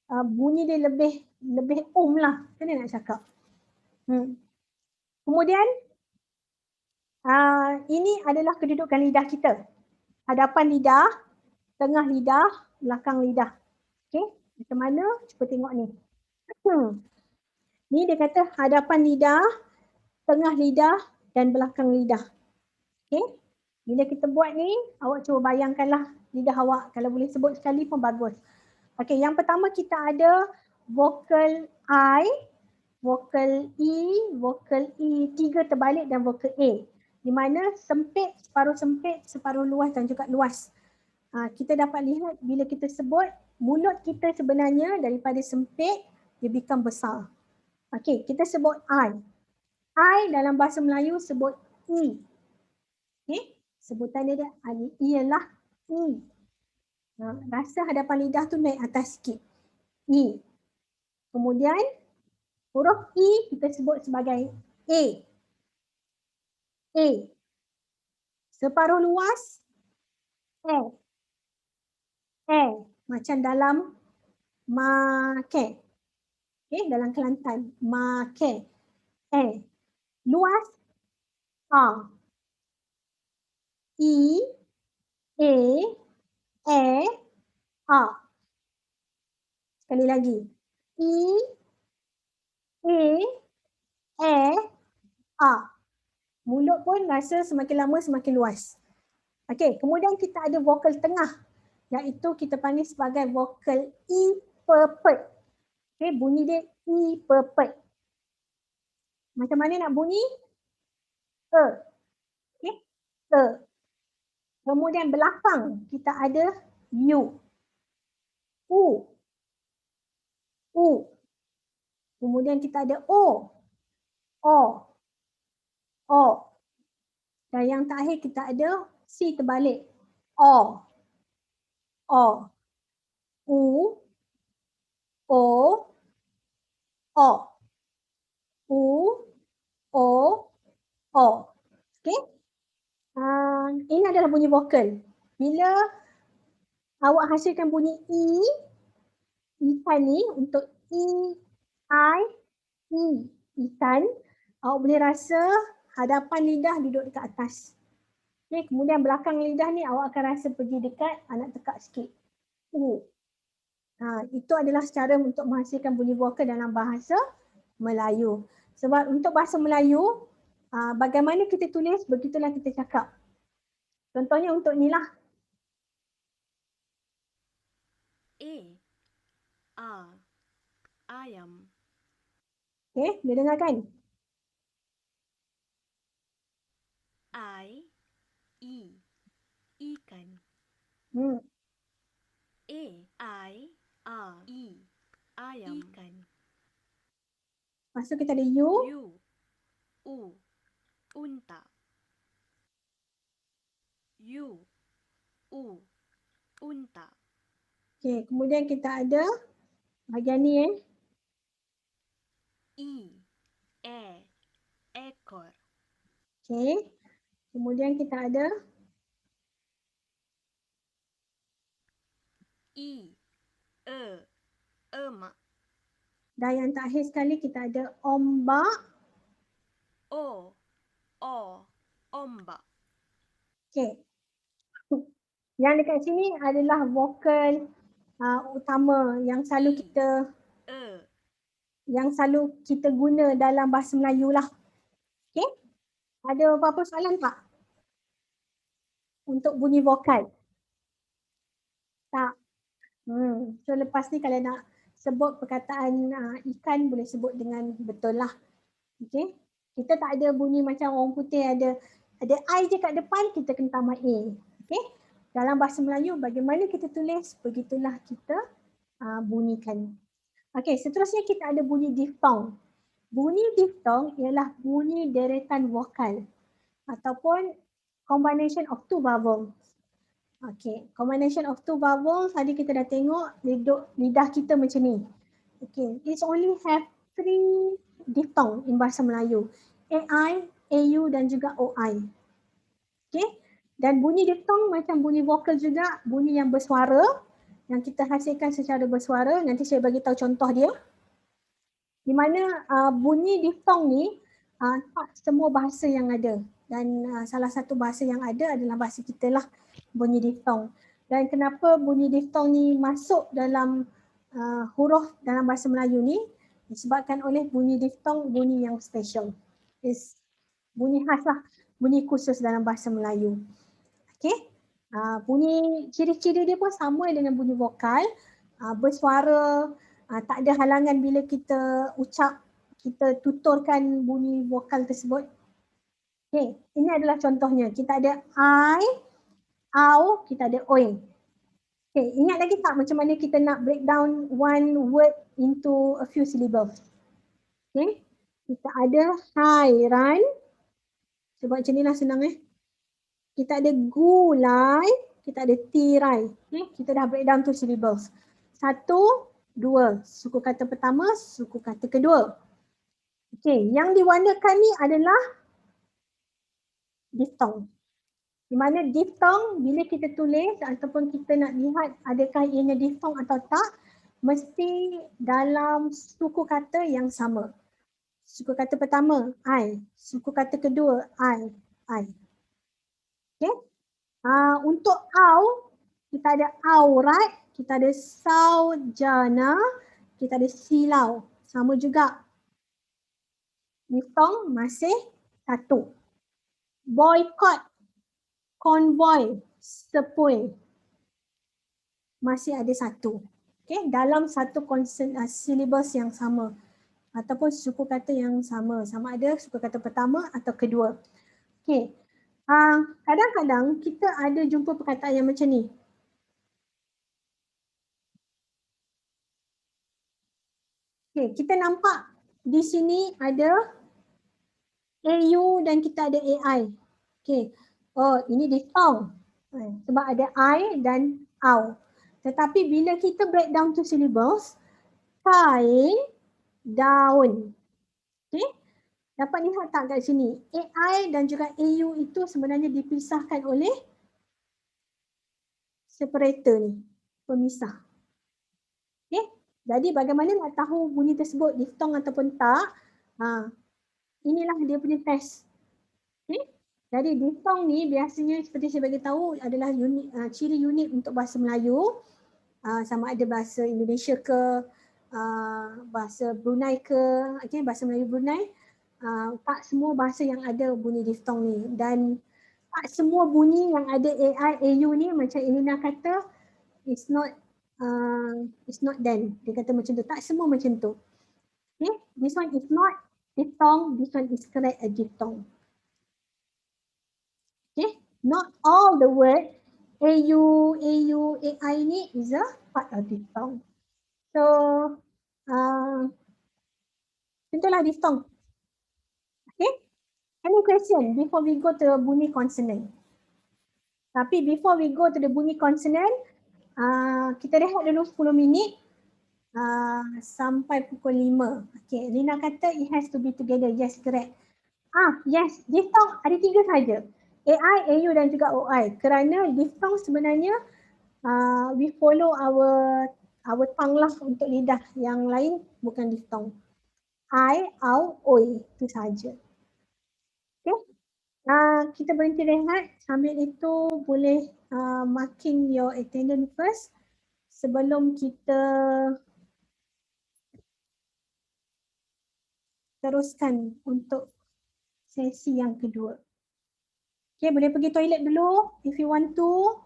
bunyi dia lebih lah. Macam mana nak cakap? Kemudian ini adalah kedudukan lidah kita. Hadapan lidah, tengah lidah, belakang lidah. Okay, macam mana? Cuba tengok ni. Ni dia kata hadapan lidah, tengah lidah dan belakang lidah. Okay, bila kita buat ni, awak cuba bayangkanlah lidah awak. Kalau boleh sebut sekali pun bagus. Okay, yang pertama kita ada vokal I, vokal E, 3 terbalik dan vokal A. Di mana sempit, separuh luas dan juga luas. Kita dapat lihat bila kita sebut, mulut kita sebenarnya daripada sempit, dia become besar. Okey, kita sebut I. I dalam bahasa Melayu sebut E. Okey, sebutan dia ialah E. Rasa hadapan lidah tu naik atas sikit. E. Kemudian huruf E kita sebut sebagai A. A. Separuh luas A. A. Macam dalam make. Okay, dalam Kelantan. Make. A. Luas A. E. A. A. A. Sekali lagi. E. A. A. A. Mulut pun rasa semakin lama semakin luas. Okey, kemudian kita ada vokal tengah iaitu kita panggil sebagai vokal E pepet. Okey, bunyi dia E pepet. Macam mana nak bunyi? E. Okey, E. Kemudian belakang kita ada U. U. U. Kemudian kita ada O. O. O. Dan yang terakhir kita ada C terbalik. O. O. U. O. O. U. O. O. O. Okay. Ini adalah bunyi vokal. Bila awak hasilkan bunyi ikan ni untuk ikan, awak boleh rasa hadapan lidah duduk dekat atas. Okay, kemudian belakang lidah ni awak akan rasa pergi dekat, nak tekak sikit. Itu adalah cara untuk menghasilkan bunyi vokal dalam bahasa Melayu. Sebab untuk bahasa Melayu, bagaimana kita tulis, begitulah kita cakap. Contohnya untuk ni lah. Ayam. Okay, boleh dengar kan? Ikan. Ayam. Ikan. Lepas tu kita ada Unta. Unta. Okay, kemudian kita ada bahagian ni Ekor. Okay, kemudian kita ada Emak. dan yang terakhir sekali kita ada ombak. Ombak. Okay. Yang dekat sini adalah vokal utama yang selalu kita guna dalam bahasa Melayu lah. Okay. Ada apa-apa soalan tak? Untuk bunyi vokal? Tak. So lepas ni kalau nak sebut perkataan ikan boleh sebut dengan betul lah. Okay. Kita tak ada bunyi macam orang putih ada I je kat depan, kita kena tambah A. Okay. Dalam bahasa Melayu bagaimana kita tulis, begitulah kita bunyikan. Okay, seterusnya kita ada bunyi diftong. Bunyi diftong ialah bunyi deretan vokal ataupun combination of two vowels. Okay, combination of two vowels tadi kita dah tengok lidah kita macam ni. Okay, it only have 3 diphthong in bahasa Melayu. AI, AU dan juga OI. Okay, dan bunyi diphthong macam bunyi vokal juga, bunyi yang bersuara yang kita hasilkan secara bersuara. Nanti saya bagi tahu contoh dia. Di mana bunyi diphthong ni tak semua bahasa yang ada. Dan salah satu bahasa yang ada adalah bahasa kita lah, bunyi diphthong. Dan kenapa bunyi diphthong ni masuk dalam huruf dalam bahasa Melayu ni? Disebabkan oleh bunyi diphthong, bunyi yang special. Bunyi khas lah, bunyi khusus dalam bahasa Melayu. Okay. Bunyi ciri-ciri dia pun sama dengan bunyi vokal, bersuara, tak ada halangan bila kita ucap, kita tuturkan bunyi vokal tersebut. Okay, ini adalah contohnya. Kita ada I, au, kita ada oi. Okay, ingat lagi tak macam mana kita nak break down one word into a few syllables? Okay, kita ada hairan. Sebab macam inilah senang Kita ada gulai, kita ada tirai. Okay, kita dah break down to syllables. 1, 2, suku kata pertama, suku kata kedua. Okay, yang diwarnakan ni adalah diphthong. Di mana diphthong bila kita tulis ataupun kita nak lihat adakah ianya diphthong atau tak, mesti dalam suku kata yang sama. Suku kata pertama, I. Suku kata kedua, I. Okay. Untuk au, kita ada aurat, kita ada saujana, kita ada silau. Sama juga. Diphthong masih 1. Boycott, konvoi, sepoi. Masih ada 1. Okay. Dalam satu syllabus yang sama. Ataupun suku kata yang sama. Sama ada suku kata pertama atau kedua. Okay. Kadang-kadang kita ada jumpa perkataan yang macam ni. Okay, kita nampak di sini ada AU dan kita ada AI. Okay. Oh, ini diphthong. Sebab ada I dan au. Tetapi bila kita break down to syllables, kain, daun. Okay. Dapat lihat tak kat sini? AI dan juga AU itu sebenarnya dipisahkan oleh separator ni, pemisah. Okay. Jadi bagaimana nak tahu bunyi tersebut diftong ataupun tak? Inilah dia punya test. Okay. Jadi diftong ni biasanya seperti saya bagi tahu adalah ciri unik untuk bahasa Melayu. Sama ada bahasa Indonesia ke, bahasa Brunei ke, okay, bahasa Melayu Brunei. Tak semua bahasa yang ada bunyi diftong ni, dan tak semua bunyi yang ada AI, AU ni macam Elina kata it's not done. Dia kata macam tu, tak semua macam tu. Okay, this one is not diphthong, this one is correct a diphthong. Okay, not all the word AU, AI ni is a part of diphthong. So, contohlah diphthong. Okay, any question before we go to bunyi consonant? Tapi before we go to the bunyi consonant, kita rehat dulu 10 minit sampai pukul 5. Okay, Lina kata it has to be together. Yes, correct. Yes, diphthong ada 3 saja. AI, AU dan juga OI. Kerana diphthong sebenarnya we follow our tongue lah untuk lidah. Yang lain bukan diphthong. I, au, oi itu saja. Okay. Kita berhenti rehat. Sambil itu boleh marking your attendance first sebelum kita teruskan untuk sesi yang kedua. Okay, boleh pergi toilet dulu if you want to.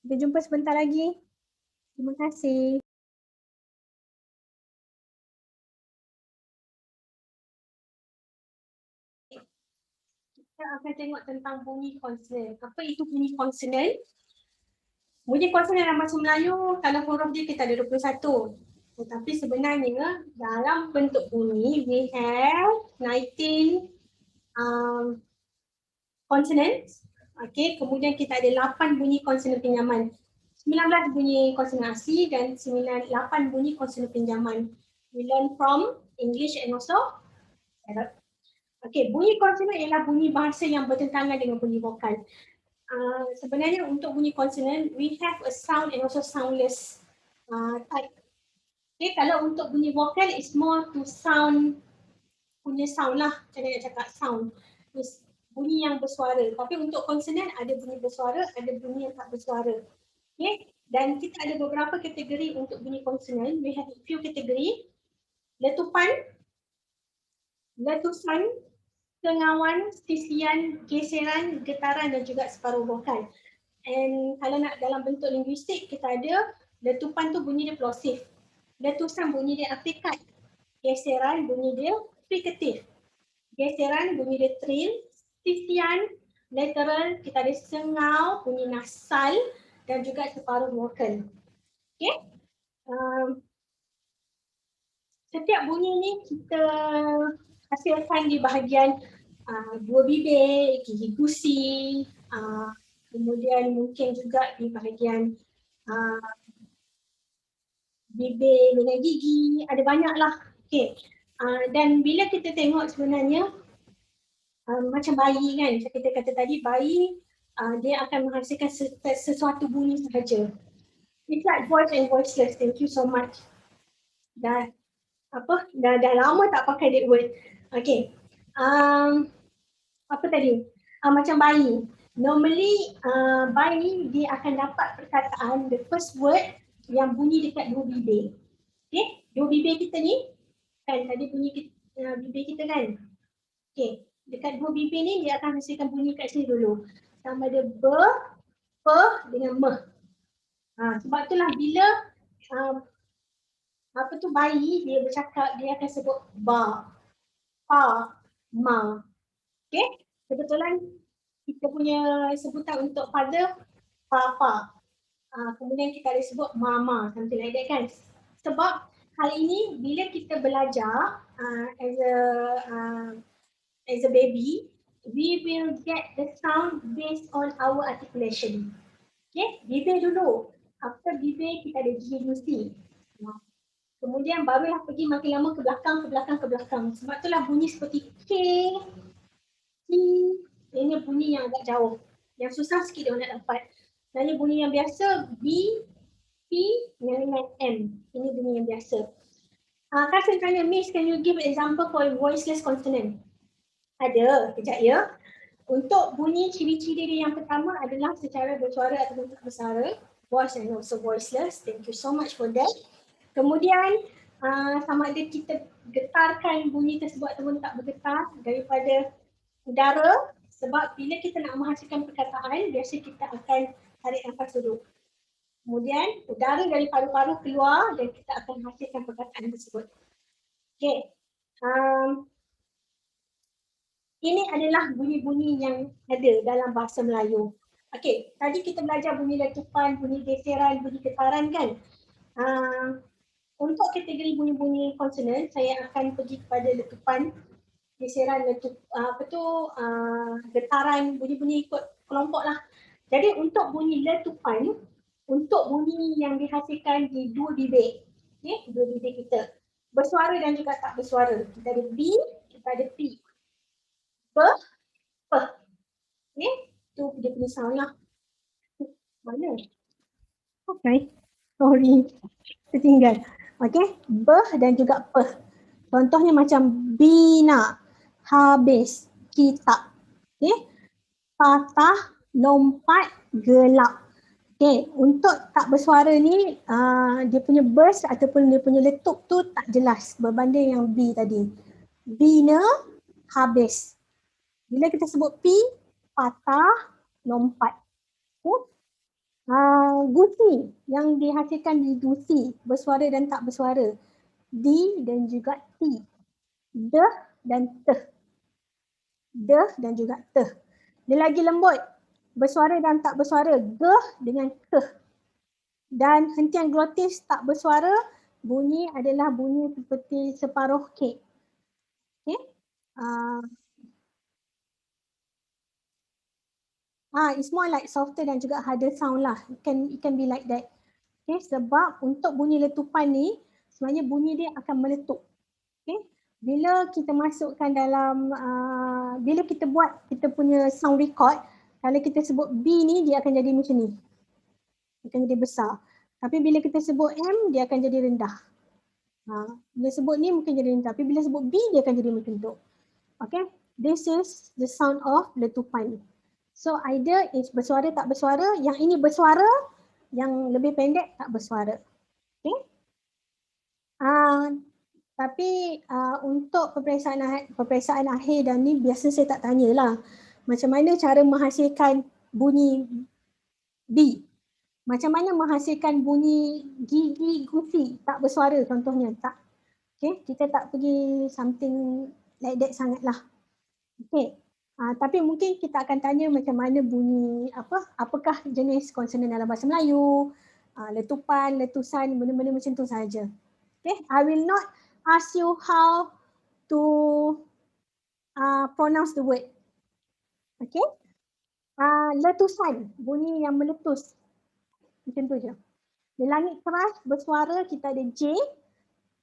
Kita jumpa sebentar lagi. Terima kasih. Kita akan tengok tentang bunyi konsonan. Apa itu bunyi konsonan? Bunyi konsonan dalam bahasa Melayu, kalau huruf dia kita ada 21. Tetapi sebenarnya dalam bentuk bunyi, we have 19 consonants. Okay, kemudian kita ada 8 bunyi konsonan pinjaman. 19 bunyi konsonan asli dan 8 bunyi konsonan pinjaman. We learn from English and also Arab. Okay, bunyi konsonan ialah bunyi bahasa yang bertentangan dengan bunyi vokal. Sebenarnya untuk bunyi konsonan, we have a sound and also soundless type. Okay, kalau untuk bunyi vokal, it's more to sound, punya sound lah, cara nak cakap sound. Bunyi yang bersuara. Tapi untuk konsonan ada bunyi bersuara, ada bunyi yang tak bersuara. Okay, dan kita ada beberapa kategori untuk bunyi konsonan. We have a few kategori. Letupan, letusan, kengawan, sisian, geseran, getaran dan juga separuh vokal. And kalau nak dalam bentuk linguistik, kita ada letupan tu bunyi dia plosif. Letusan bunyi dia aplikat. Geseran bunyi dia frikatif. Geseran bunyi dia trill. Sisian, lateral, kita ada sengau, bunyi nasal dan juga separuh vokal. Okay. Setiap bunyi ni kita hasilkan di bahagian dua bibir, gigi gusi, kemudian mungkin juga di bahagian bibir dengan gigi, ada banyaklah. Okay. Dan bila kita tengok sebenarnya macam bayi kan, kita kata tadi bayi dia akan menghasilkan sesuatu bunyi sahaja. It's like voice and voiceless. Thank you so much. Dah lama tak pakai that word. Okay. Apa tadi? Macam bayi. Normally bayi dia akan dapat perkataan the first word yang bunyi dekat dua bibir. Okay, dua bibir kita ni kan tadi bunyi bibir kita kan. Okay, dekat dua bibir ni dia akan hasilkan bunyi kat sini dulu. Sama ada be, pe dengan me. Sebab itulah bila bayi dia bercakap dia akan sebut ba, pa, ma. Okay, kebetulan kita punya sebutan untuk father papa. Kemudian kita ada sebut mama, something like that kan. Sebab hal ini bila kita belajar as a baby, we will get the sound based on our articulation. Okay, bibir dulu. After bibir kita ada gigi gusi. Kemudian barulah pergi makin lama ke belakang, ke belakang, ke belakang. Sebab itulah bunyi seperti K, T, ini bunyi yang agak jauh. Yang susah sikit dia nak dapat. Sebenarnya bunyi yang biasa B, P dengan M. Ini bunyi yang biasa. Kasim tanya, Miss, can you give example for a voiceless consonant? Ada, kejap ya. Untuk bunyi ciri-ciri dia yang pertama adalah secara bersuara ataupun tak bersuara. Voice and also voiceless. Thank you so much for that. Kemudian sama ada kita getarkan bunyi tersebut ataupun tak bergetar daripada udara. Sebab bila kita nak menghasilkan perkataan, biasa kita akan tarik nafas dulu. Kemudian udara dari paru-paru keluar dan kita akan hasilkan perkataan tersebut. Okay. Ini adalah bunyi-bunyi yang ada dalam bahasa Melayu. Okey, tadi kita belajar bunyi letupan, bunyi geseran, bunyi getaran kan. Untuk kategori bunyi-bunyi konsonan, saya akan pergi kepada letupan, geseran, getaran, bunyi-bunyi ikut kelompok lah. Jadi untuk bunyi letupan, untuk bunyi yang dihasilkan di dua bibir, dua bibir kita, bersuara dan juga tak bersuara. Kita ada B, kita ada P. Tu dia punya sound lah. Mana? Okay. Sorry. Tertinggal. Okay. Dan juga P. Contohnya macam bina, habis, kitab. Okay. Patah, lompat, gelap. Okay. Untuk tak bersuara ni, dia punya burst ataupun dia punya letup tu tak jelas berbanding yang B tadi. Bina, habis. Bila kita sebut P, patah, lompat. Gusi yang dihasilkan di gusi, bersuara dan tak bersuara. D dan juga T. Deh dan teh. Deh dan juga teh. Dia lagi lembut, bersuara dan tak bersuara. Geh dengan keh. Dan hentian glotis tak bersuara, bunyi adalah bunyi seperti separuh kek. Okay. It's more like softer dan juga harder sound lah. It can be like that. Okay, sebab untuk bunyi letupan ni, sebenarnya bunyi dia akan meletup. Okay. Bila kita masukkan dalam, bila kita buat kita punya sound record, kalau kita sebut B ni, dia akan jadi macam ni. Akan jadi besar. Tapi bila kita sebut M, dia akan jadi rendah. Bila sebut ni mungkin jadi rendah. Tapi bila sebut B, dia akan jadi macam tu. Okay. This is the sound of letupan. So either is bersuara tak bersuara, yang ini bersuara, yang lebih pendek tak bersuara. Okay. Tapi untuk peperiksaan akhir dan ni biasa saya tak tanyalah. Macam mana cara menghasilkan bunyi B? Macam mana menghasilkan bunyi gigi gusi tak bersuara contohnya? Tak. Okay, kita tak pergi something like that sangatlah. Okay. Tapi mungkin kita akan tanya macam mana bunyi apakah jenis konsonan dalam bahasa Melayu, letupan, letusan, benda-benda macam tu saja. Okay, I will not ask you how to pronounce the word. Okay, letusan, bunyi yang meletus, macam tu je. Di langit keras bersuara kita ada J,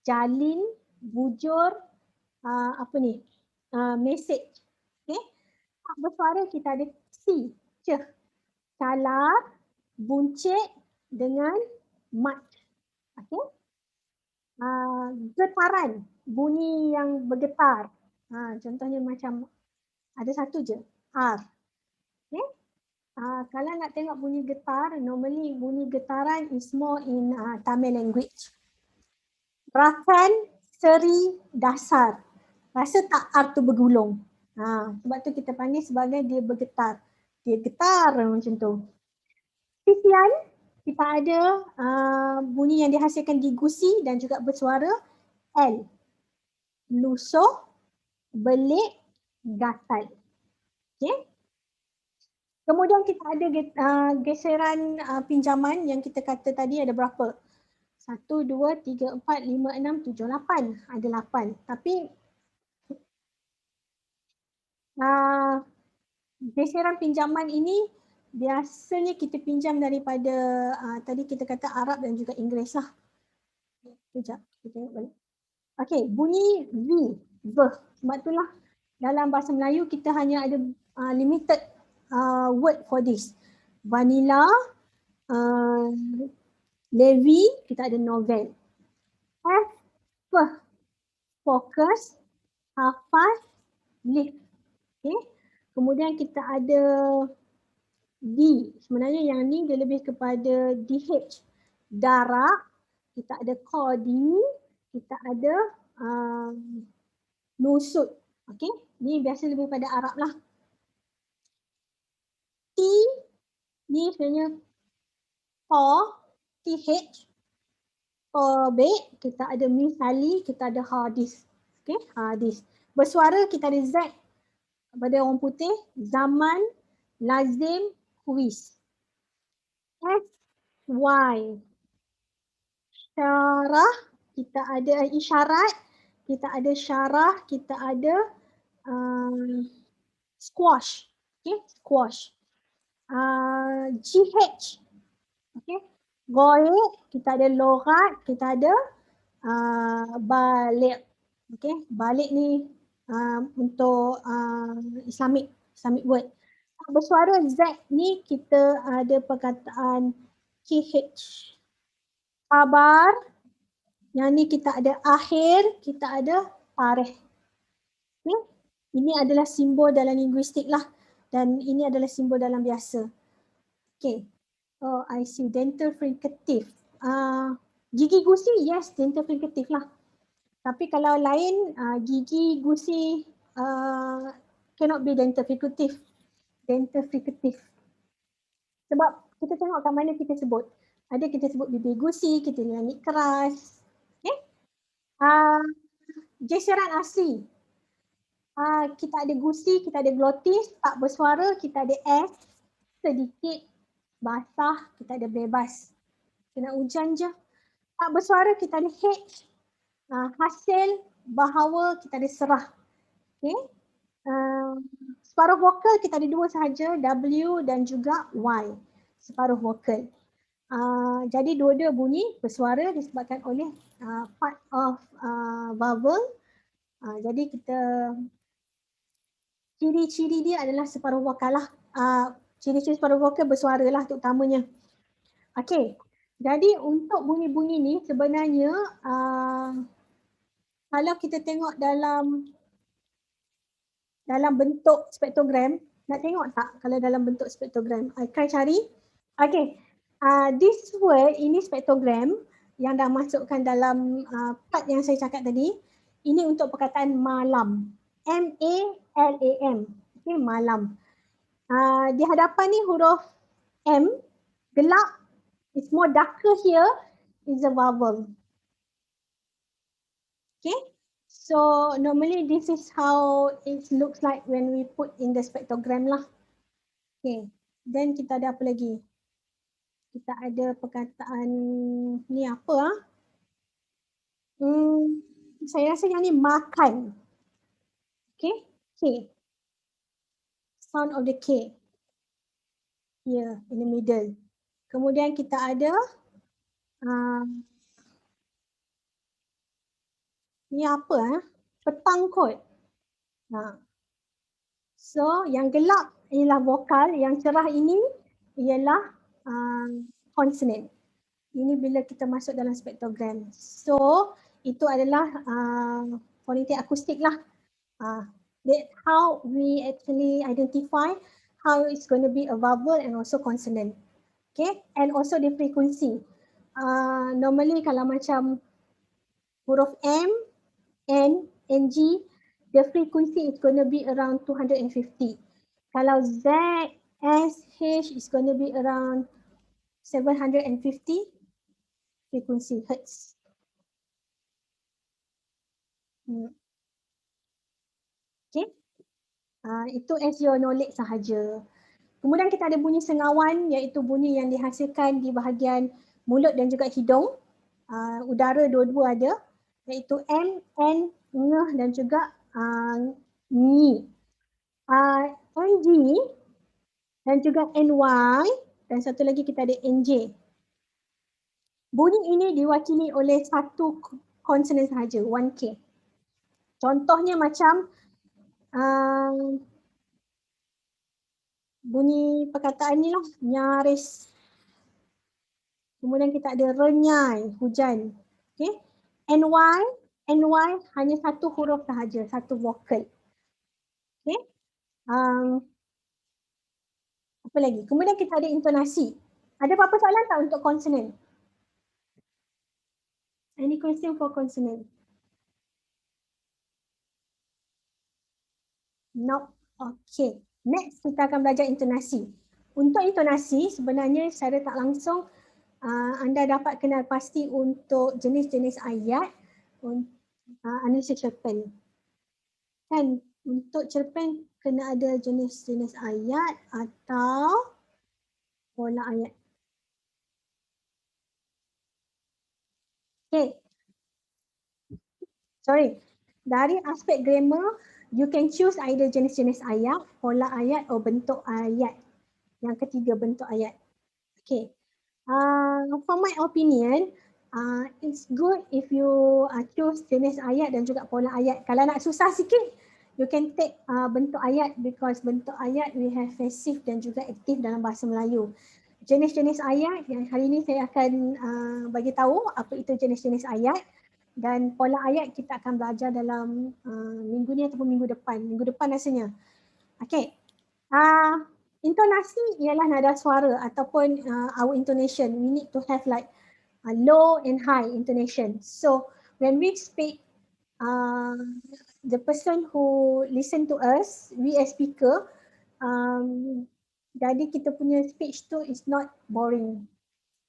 jalin, bujur, message. Okay. Tak bersuara kita ada C, C, calar, buncit dengan mat. Okay. Getaran, bunyi yang bergetar. Contohnya macam ada satu je, R. Okay. Kalau nak tengok bunyi getar, normally bunyi getaran is more in Tamil language. Rakan, seri, dasar. Rasa tak R tu bergulung? Sebab tu kita panggil sebagai dia bergetar. Dia getar macam tu. Sisian, kita ada bunyi yang dihasilkan di gusi dan juga bersuara L. Lusuh, belik, gatal. Okay. Kemudian kita ada geseran pinjaman yang kita kata tadi ada berapa? 1, 2, 3, 4, 5, 6, 7, 8. Ada 8. Tapi geseran pinjaman ini biasanya kita pinjam daripada tadi kita kata Arab dan juga Inggeris lah. Sekejap. Kita tengok balik. Okey, bunyi V, V. Sebab itulah dalam bahasa Melayu kita hanya ada limited word for this. Vanilla, Levi, kita ada novel. F, P, focus, hafaz, lift. Okay. Kemudian kita ada D. Sebenarnya yang ni dia lebih kepada DH. Darah. Kita ada kodi. Kita ada nusut. Okay. Ni biasa lebih pada Arab lah. T. Ni sebenarnya TH. Baik, kita ada misali, kita ada hadis. Okay, hadis. Bersuara kita ada Z pada orang putih, zaman, lazim, kuis. S, Y. Syarah, kita ada isyarat, kita ada syarah, kita ada squash. Okay, squash. GH. Okay. Goib, kita ada loghat, kita ada balik. Okay, balik ni untuk Islamic word. Bersuara Z ni kita ada perkataan KH. Kabar, yang ni kita ada akhir, kita ada tarikh. Okay. Ini adalah simbol dalam linguistik lah dan ini adalah simbol dalam biasa. Okay. Oh, I see. Dental fricative. Gigi gusi, yes, dental fricative lah. Tapi kalau lain, gigi gusi cannot be dental fricative. Dental fricative. Sebab kita tengok kat mana kita sebut. Ada kita sebut bibir gusi, kita nyanyi keras. Okay. Geseran asli. Kita ada gusi, kita ada glotis, tak bersuara, kita ada S, sedikit, basah, kita ada bebas. Kena hujan je. Tak bersuara, kita ada H. Hasil, bahawa, kita ada serah. Okay. Separuh vokal kita ada dua sahaja, W dan juga Y. Separuh vokal. Jadi dua-dua bunyi bersuara disebabkan oleh part of vowel. Jadi kita ciri-ciri dia adalah separuh vokal lah. Ciri-ciri separuh vokal bersuara lah terutamanya. Okey. Jadi untuk bunyi-bunyi ni sebenarnya kalau kita tengok dalam bentuk spektrogram, nak tengok tak kalau dalam bentuk spektrogram? I try cari. Okey. This word, ini spektrogram yang dah masukkan dalam part yang saya cakap tadi. Ini untuk perkataan malam. M-A-L-A-M. Okay, malam. Di hadapan ni huruf M, gelap. It's more darker here is a vowel. Okay. So normally this is how it looks like when we put in the spectrogram lah. Okay. Then kita ada apa lagi? Kita ada perkataan ni apa saya rasa yang ni makan. Okay. K. Sound of the K. Here in the middle. Kemudian kita ada ni apa petang kot. So yang gelap ialah vokal, yang cerah ini ialah consonant. Ini bila kita masuk dalam spektrogram. So itu adalah fonetik akustik lah. That how we actually identify how it's going to be a vowel and also consonant. Okay, and also the frequency. Normally kalau macam huruf M, N, NG, the frequency is going to be around 250. Kalau Z, S, H is going to be around 750 frequency hertz. Okay, itu as your knowledge sahaja. Kemudian kita ada bunyi sengawan, iaitu bunyi yang dihasilkan di bahagian mulut dan juga hidung. Udara dua-dua ada, iaitu M, N, ngeh dan juga nyi. NG dan juga NY dan satu lagi kita ada NJ. Bunyi ini diwakili oleh satu consonant sahaja, 1K. Contohnya macam bunyi perkataan ni lah, nyaris. Kemudian kita ada renyai, hujan. Okay. NY hanya satu huruf sahaja, satu vokal. Okay. Apa lagi? Kemudian kita ada intonasi. Ada apa-apa soalan tak untuk consonant? Any question for consonant? No. Okay. Next kita akan belajar intonasi. Untuk intonasi sebenarnya secara tak langsung anda dapat kenal pasti untuk jenis-jenis ayat analisis cerpen. Kan untuk cerpen kena ada jenis-jenis ayat atau pola ayat. Okay. Sorry. Dari aspek grammar, you can choose either jenis-jenis ayat, pola ayat atau bentuk ayat. Yang ketiga, bentuk ayat. Okay. For my opinion, it's good if you choose jenis ayat dan juga pola ayat. Kalau nak susah sikit, you can take bentuk ayat because bentuk ayat we have passive dan juga aktif dalam bahasa Melayu. Jenis-jenis ayat yang hari ini saya akan bagi tahu apa itu jenis-jenis ayat dan pola ayat kita akan belajar dalam minggu ni ataupun minggu depan. Minggu depan rasanya. Okay. Intonasi ialah nada suara ataupun our intonation. We need to have like low and high intonation. So when we speak, the person who listen to us, we as speaker, jadi kita punya speech tu is not boring.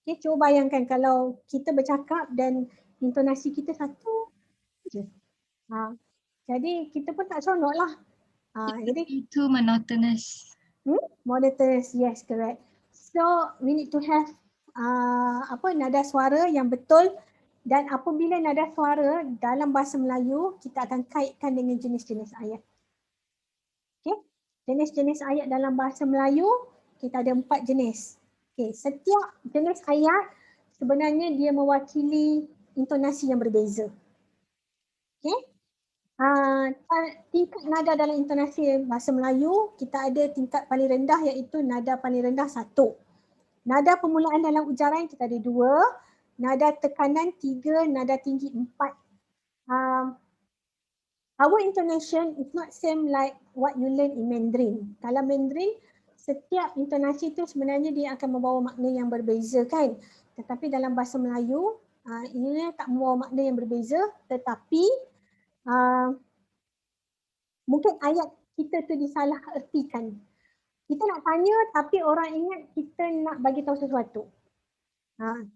Okay, cuba bayangkan kalau kita bercakap dan intonasi kita satu je. Jadi kita pun tak seronok lah. Jadi itu monotonous. Monotonous, yes, correct. So we need to have nada suara yang betul dan apabila nada suara dalam bahasa Melayu kita akan kaitkan dengan jenis-jenis ayat. Okay, jenis-jenis ayat dalam bahasa Melayu kita ada 4 jenis. Okay, setiap jenis ayat sebenarnya dia mewakili intonasi yang berbeza. Okay. Tingkat nada dalam intonasi bahasa Melayu, kita ada tingkat paling rendah iaitu nada paling rendah 1. Nada permulaan dalam ujaran kita ada 2, nada tekanan 3, nada tinggi 4. Our intonation is not same like what you learn in Mandarin. Kalau Mandarin, setiap intonasi itu sebenarnya dia akan membawa makna yang berbeza kan. Tetapi dalam bahasa Melayu, ini tak membawa makna yang berbeza tetapi mungkin ayat kita tu disalah ertikan. Kita nak tanya tapi orang ingat kita nak bagi tahu sesuatu.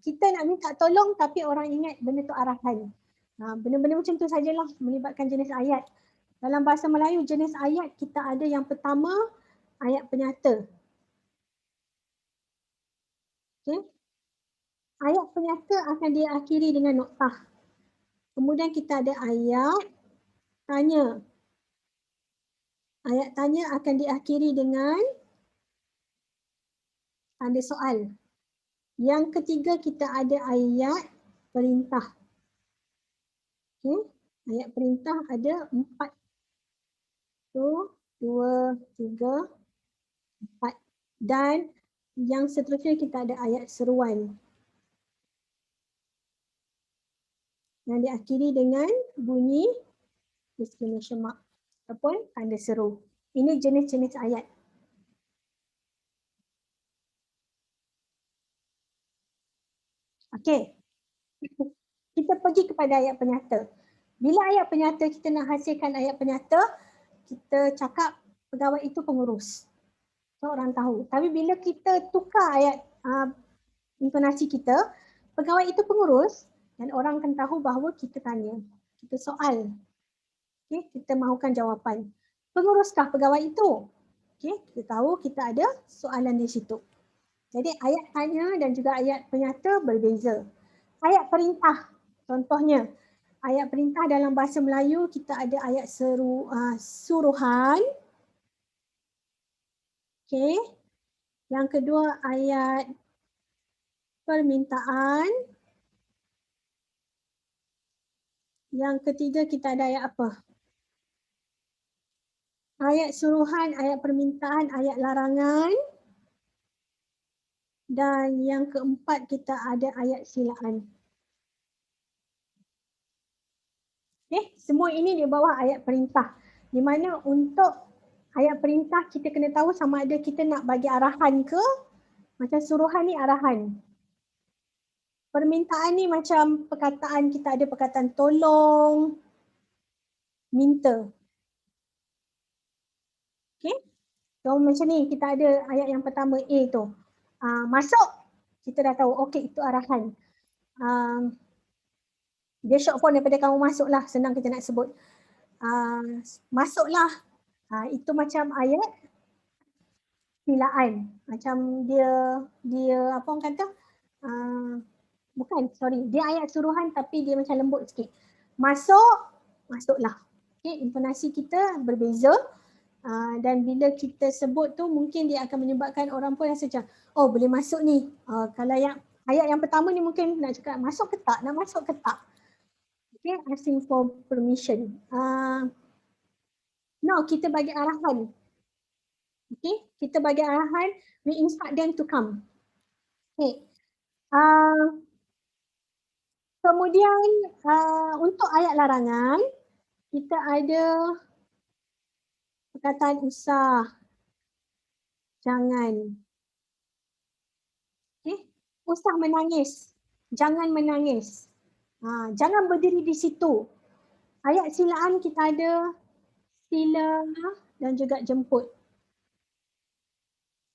Kita nak minta tolong tapi orang ingat benda tu arahan. Benda-benda macam tu sajalah melibatkan jenis ayat. Dalam bahasa Melayu jenis ayat kita ada yang pertama ayat penyata. Okay. Ayat penyata akan diakhiri dengan noktah. Kemudian kita ada ayat tanya. Ayat tanya akan diakhiri dengan tanda soal. Yang ketiga kita ada ayat perintah. Okay. Ayat perintah ada 4. 1, 2, 3, 4. Dan yang seterusnya kita ada ayat seruan. Yang diakhiri dengan bunyi exclamation mark ataupun tanda seru. Ini jenis-jenis ayat. Okey. Kita pergi kepada ayat penyata. Bila ayat penyata kita nak hasilkan ayat penyata, kita cakap pegawai itu pengurus. So orang tahu. Tapi bila kita tukar ayat intonasi kita, pegawai itu pengurus dan orang akan tahu bahawa kita tanya. Kita soal. Okay, kita mahukan jawapan. Penguruskah pegawai itu? Okay, kita tahu kita ada soalan di situ. Jadi ayat tanya dan juga ayat penyata berbeza. Ayat perintah, contohnya. Ayat perintah dalam bahasa Melayu kita ada ayat suruhan. Okay. Yang kedua ayat permintaan. Yang ketiga kita ada ayat apa? Ayat suruhan, ayat permintaan, ayat larangan. Dan yang keempat kita ada ayat silaan. Okay, semua ini di bawah ayat perintah. Di mana untuk ayat perintah kita kena tahu sama ada kita nak bagi arahan ke, macam suruhan ni arahan. Permintaan ni macam perkataan, kita ada perkataan tolong, minta. Okay, so macam ni kita ada ayat yang pertama A tu. Masuk, kita dah tahu, okay itu arahan. Dia short form daripada kamu masuklah, senang kita nak sebut. Masuklah, itu macam ayat silaan. Macam dia apa orang kata, dia ayat suruhan tapi dia macam lembut sikit. Masuk, masuklah. Okay, intonasi kita berbeza. Dan bila kita sebut tu mungkin dia akan menyebabkan orang pun rasa macam, oh boleh masuk ni. Kalau yang ayat yang pertama ni mungkin nak cakap masuk ke tak, nak masuk ke tak. Okay, asking for permission. No, kita bagi arahan. Okay, kita bagi arahan, we instruct them to come. Okay. Kemudian untuk ayat larangan, kita ada perkataan usah, jangan. Okay, usah menangis, jangan menangis. Jangan berdiri di situ. Ayat silaan kita ada sila dan juga jemput.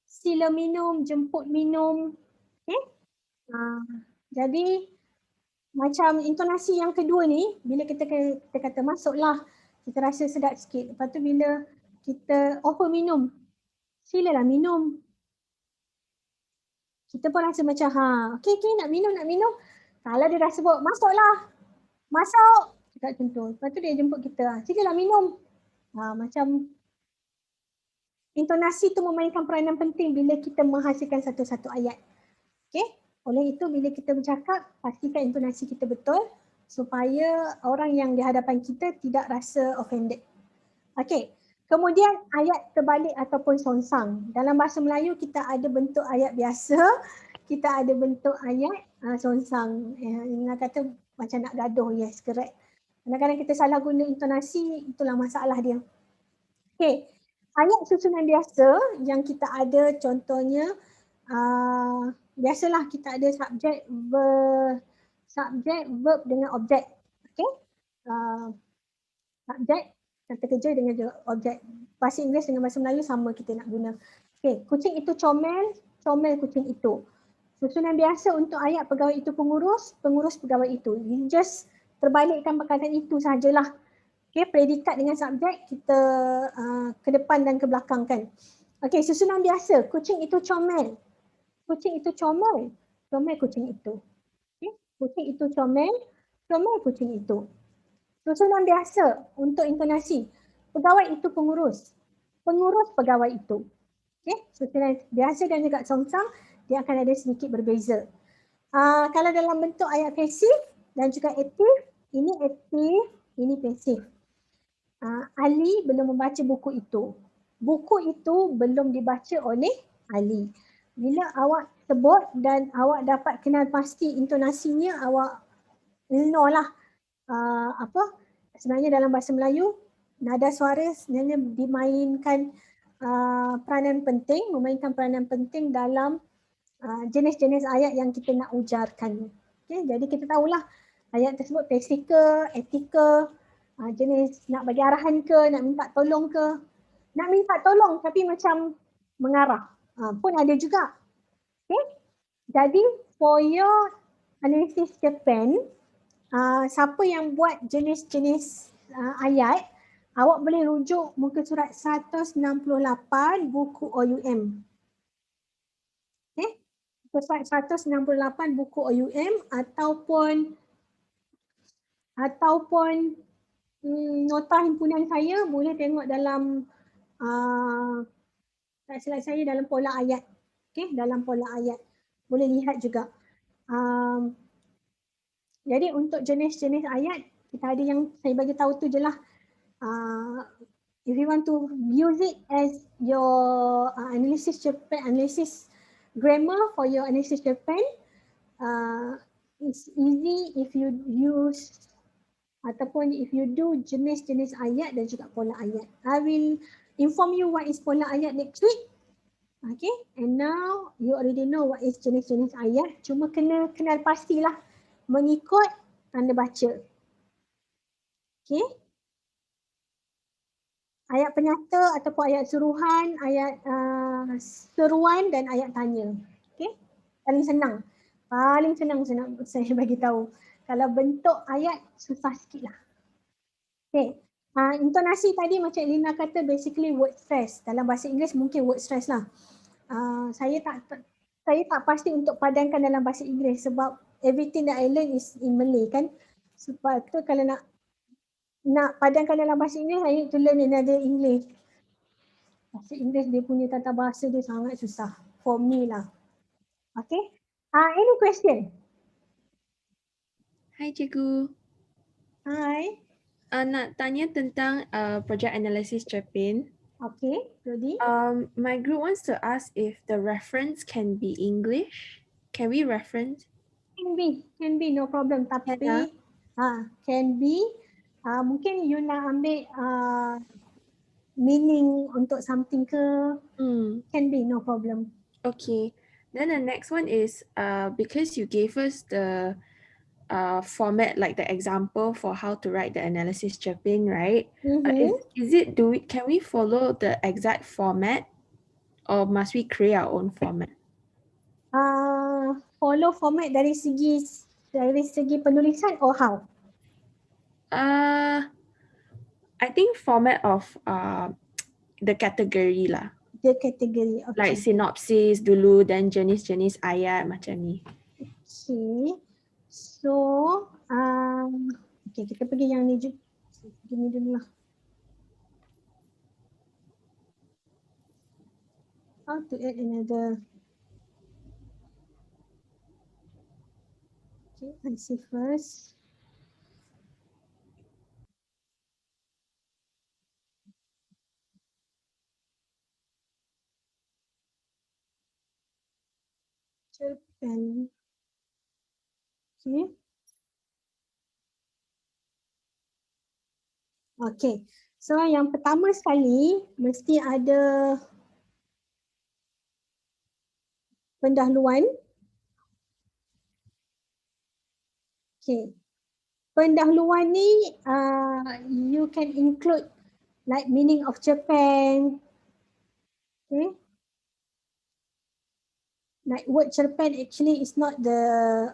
Sila minum, jemput minum. Okay? Jadi macam intonasi yang kedua ni, bila kita kata masuklah, kita rasa sedap sikit. Lepas tu bila kita offer minum, silalah minum. Kita pun rasa macam okay nak minum. Kalau dia dah sebut masuklah, masuk, cakap macam tu. Lepas tu dia jemput kita, silalah minum. Macam intonasi tu memainkan peranan penting bila kita menghasilkan satu-satu ayat. Okay? Oleh itu bila kita bercakap, pastikan intonasi kita betul supaya orang yang di hadapan kita tidak rasa offended. Okay. Kemudian ayat terbalik ataupun songsang. Dalam bahasa Melayu kita ada bentuk ayat biasa, kita ada bentuk ayat songsang. Yang kata macam nak gaduh, yes, correct. Kadang-kadang kita salah guna intonasi, itulah masalah dia. Okay. Ayat susunan biasa yang kita ada contohnya, biasalah kita ada subjek, verb dengan objek. Okay. Subjek, kata kerja dengan objek. Bahasa Inggeris dengan bahasa Melayu sama kita nak guna. Okay, kucing itu comel, comel kucing itu. Susunan biasa untuk ayat pegawai itu pengurus, pengurus pegawai itu. You just terbalikkan perkataan itu sahajalah. Okay, predikat dengan subjek kita ke depan dan ke belakang kan. Okay, susunan biasa, kucing itu comel. Kucing itu comel, comel kucing itu. Okay, kucing itu comel, comel kucing itu. Susunan biasa untuk intonasi, pegawai itu pengurus, pengurus pegawai itu. Okay, susunan biasa dan juga songsang, dia akan ada sedikit berbeza. Kalau dalam bentuk ayat pasif dan juga aktif, ini aktif, ini pasif. Ali belum membaca buku itu. Buku itu belum dibaca oleh Ali. Bila awak sebut dan awak dapat kenal pasti intonasinya, awak know lah sebenarnya dalam bahasa Melayu nada suara sebenarnya dimainkan memainkan peranan penting dalam jenis-jenis ayat yang kita nak ujarkan. Okay, jadi kita tahulah ayat tersebut pasif ke, aktif ke, jenis nak bagi arahan ke, nak minta tolong ke. Nak minta tolong tapi macam mengarah pun ada juga. Okay, jadi for your analisis Japan, siapa yang buat jenis-jenis ayat, awak boleh rujuk muka surat 168 buku OUM. Okay, muka surat 168 buku OUM ataupun nota himpunan saya boleh tengok dalam tak silap saya dalam pola ayat. Okay, dalam pola ayat boleh lihat juga. Jadi untuk jenis-jenis ayat Kita ada yang saya bagi tahu tu je lah. If you want to use it as your analysis Japan, analysis grammar for your analysis Japan, it's easy if you use ataupun if you do jenis-jenis ayat dan juga pola ayat. I will inform you what is pola ayat next week. Okay, and now you already know what is jenis-jenis ayat. Cuma kena kenal pastilah mengikut tanda baca. Okay. Ayat penyata ataupun ayat suruhan, ayat seruan dan ayat tanya. Okay. Paling senang. Paling senang saya bagi tahu. Kalau bentuk ayat susah sikit lah. Okay. Intonasi tadi macam Lina kata basically word stress. Dalam bahasa Inggeris mungkin word stress lah. Saya tak pasti untuk padankan dalam bahasa Inggeris sebab everything that I learn is in Malay kan. Sebab tu kalau nak padankan dalam bahasa Inggeris, I need to learn another English. Bahasa Inggeris dia punya tata bahasa dia sangat susah for me lah. Okay. Any question? Hai cikgu. Hai. Nak tanya tentang project analysis Japan. Okay, Jody. My group wants to ask if the reference can be English. Can we reference? Can be, no problem. Tapi can be. Mungkin you nak ambil meaning untuk something ke. Can be, no problem. Okay. Then the next one is because you gave us the format, like the example for how to write the analysis Japan, right? Can we follow the exact format or must we create our own format? Follow format dari segi penulisan or how? I think format of the category lah. The category, okay. Like synopsis dulu, then jenis-jenis ayat macam ni. Okay. So, okay, kita pergi yang ni dulu lah. How to add another. Okay, I see first. Japan. Okay. Okay. So yang pertama sekali mesti ada pendahuluan. Okay. Pendahuluan ni you can include like meaning of Japan. Okay. Like word Japan actually is not the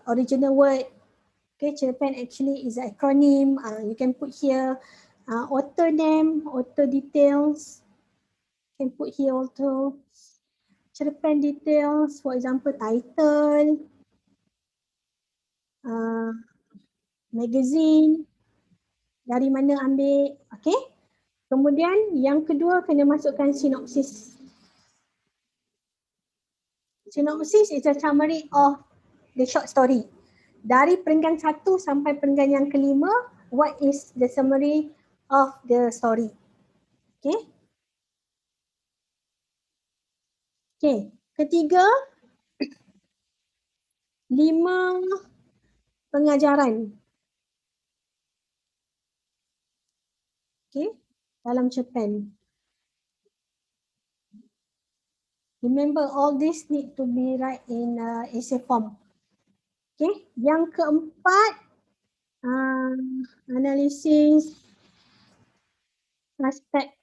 original word. Okay, Japan actually is an acronym. You can put here author name, author details. You can put here also Japan details, for example title, magazine, dari mana ambil. Okay. Kemudian yang kedua kena masukkan sinopsis. Synopsis is a summary of the short story. Dari perenggan 1 sampai perenggan yang kelima, what is the summary of the story? Okay. Okay. Ketiga, 5 pengajaran. Okay. Dalam Japan. Remember, all this need to be write in essay form. Okay. Yang keempat, analisis aspek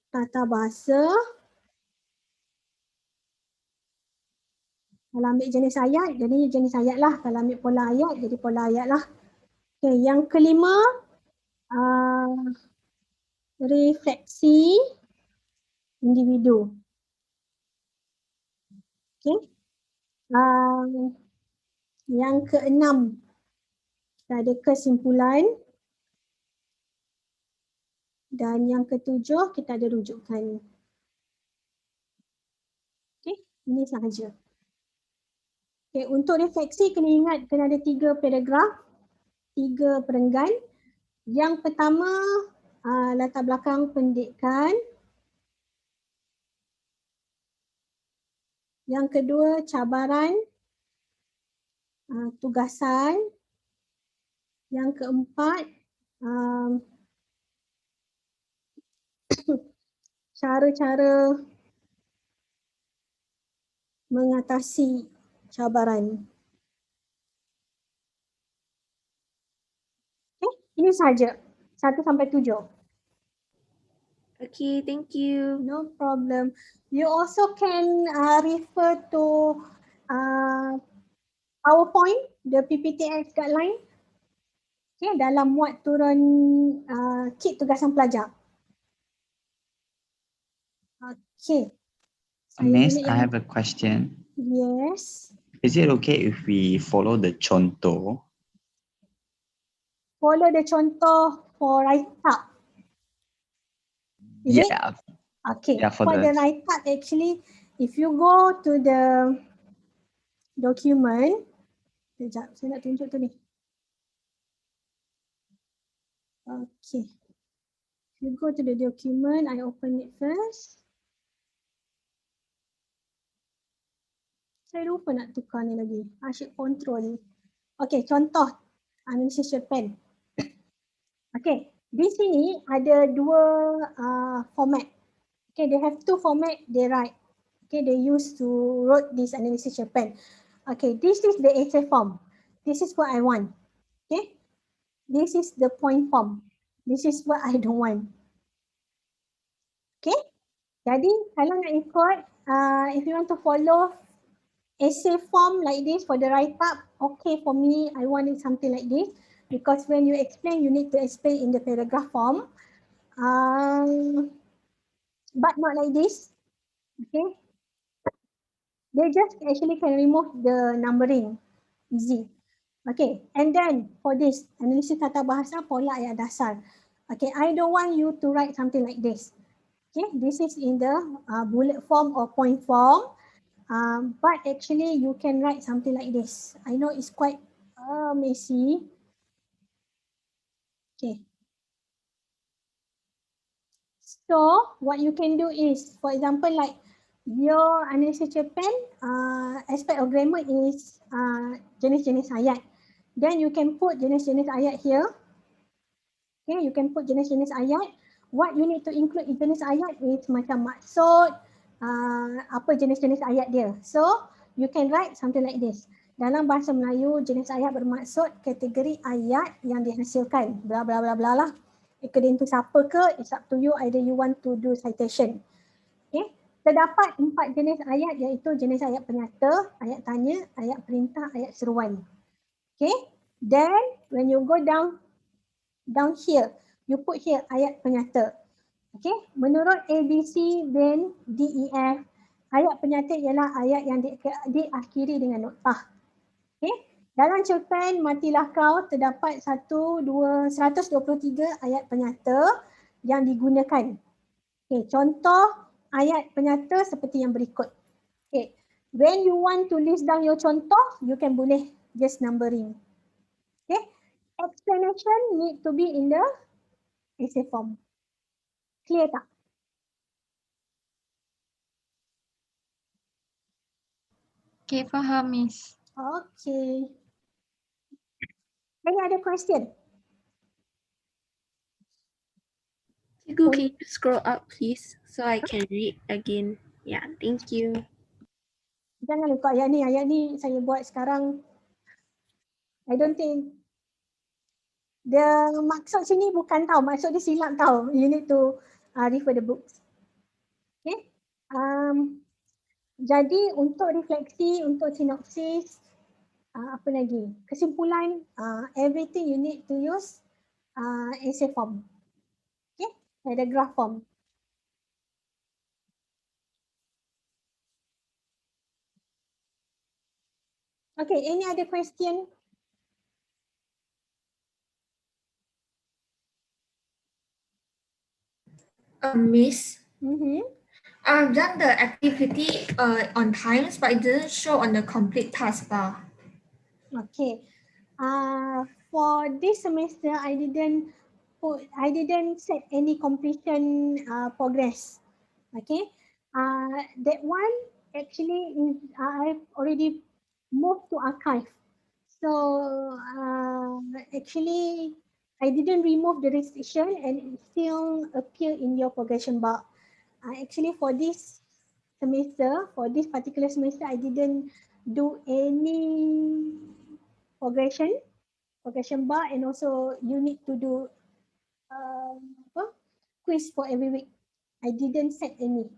tata bahasa. Kalau ambil jenis ayat, jadi jenis ayat lah. Kalau ambil pola ayat, jadi pola ayat lah. Okay. Yang kelima, refleksi individu. Okay. Yang keenam, kita ada kesimpulan. Dan yang ketujuh, kita ada rujukan. Okay, ini sahaja. Okay, untuk refleksi kena ingat kena ada 3 paragraf, 3 perenggan. Yang pertama, latar belakang pendidikan. Yang kedua, cabaran, tugasan. Yang keempat, cara-cara mengatasi cabaran. Okay, ini saja. 1 sampai 7. Okay, thank you. No problem. You also can refer to PowerPoint, the PPTX guideline. Okay, dalam muat turun kit tugasan pelajar. Okay. Miss, I have a question. Yes. Is it okay if we follow the contoh? Follow the contoh for write up. Is it? Yeah. Okay. Yeah, for the write up, actually, if you go to the document, sekejap, saya nak tunjuk tu ni. Okay. If you go to the document, I open it first. Saya lupa nak tukar ni lagi. Asyik control. Okay, contoh analisis cerpen. Okay, di sini ada dua format. Okay, they have two format they write. Okay, they use to wrote this analysis cerpen. Okay, this is the essay form. This is what I want. Okay, this is the point form. This is what I don't want. Okay, jadi kalau nak ikut, if you want to follow essay form like this for the write-up, okay for me, I want it something like this. Because when you explain, you need to explain in the paragraph form. But not like this, okay. They just actually can remove the numbering, easy. Okay, and then for this, analisis tata bahasa, pola ayat dasar. Okay, I don't want you to write something like this. Okay, this is in the bullet form or point form. But actually you can write something like this. I know it's quite messy. Okay. So what you can do is, for example, like your analysis cerpen, aspect of grammar is jenis-jenis ayat. Then you can put jenis-jenis ayat here. Okay, you can put jenis-jenis ayat. What you need to include in jenis ayat is macam maksud, apa jenis-jenis ayat dia. So you can write something like this. Dalam bahasa Melayu, jenis ayat bermaksud kategori ayat yang dihasilkan. Bla bla bla bla lah. According to siapa ke, it's up to you, either you want to do citation. Okay. Terdapat 4 jenis ayat, iaitu jenis ayat penyata, ayat tanya, ayat perintah, ayat seruan. Okay. Then when you go down here, you put here ayat penyata. Okay. Menurut ABC, then D, E, F, ayat penyata ialah ayat yang diakhiri dengan noktah. Okay. Dalam cerpen Matilah Kau terdapat 123 ayat penyata yang digunakan. Okay. Contoh ayat penyata seperti yang berikut. Okay. When you want to list down your contoh, you can boleh just numbering. Okay. Explanation need to be in the essay form. Clear tak? Okay, faham, Miss. Okay. Any other question? Cikgu, can you scroll up please so I can read again? Yeah, thank you. Jangan lupa ayat ni saya buat sekarang. I don't think the maksud sini bukan tahu, maksud dia silap tahu. You need to refer the books. Okay. Jadi untuk refleksi, untuk sinopsis, apa lagi? Kesimpulan, everything you need to use essay form. Okay, paragraph form. Okay, any other question? Miss, Mm-hmm. I've done the activity on times, but it didn't show on the complete taskbar. Okay. For this semester, I didn't didn't set any completion progress. Okay, that one actually is I've already moved to archive. So actually I didn't remove the restriction and it still appear in your progression bar. Actually for this semester, for this particular semester, I didn't do any progression bar, and also you need to do quiz for every week. I didn't set any.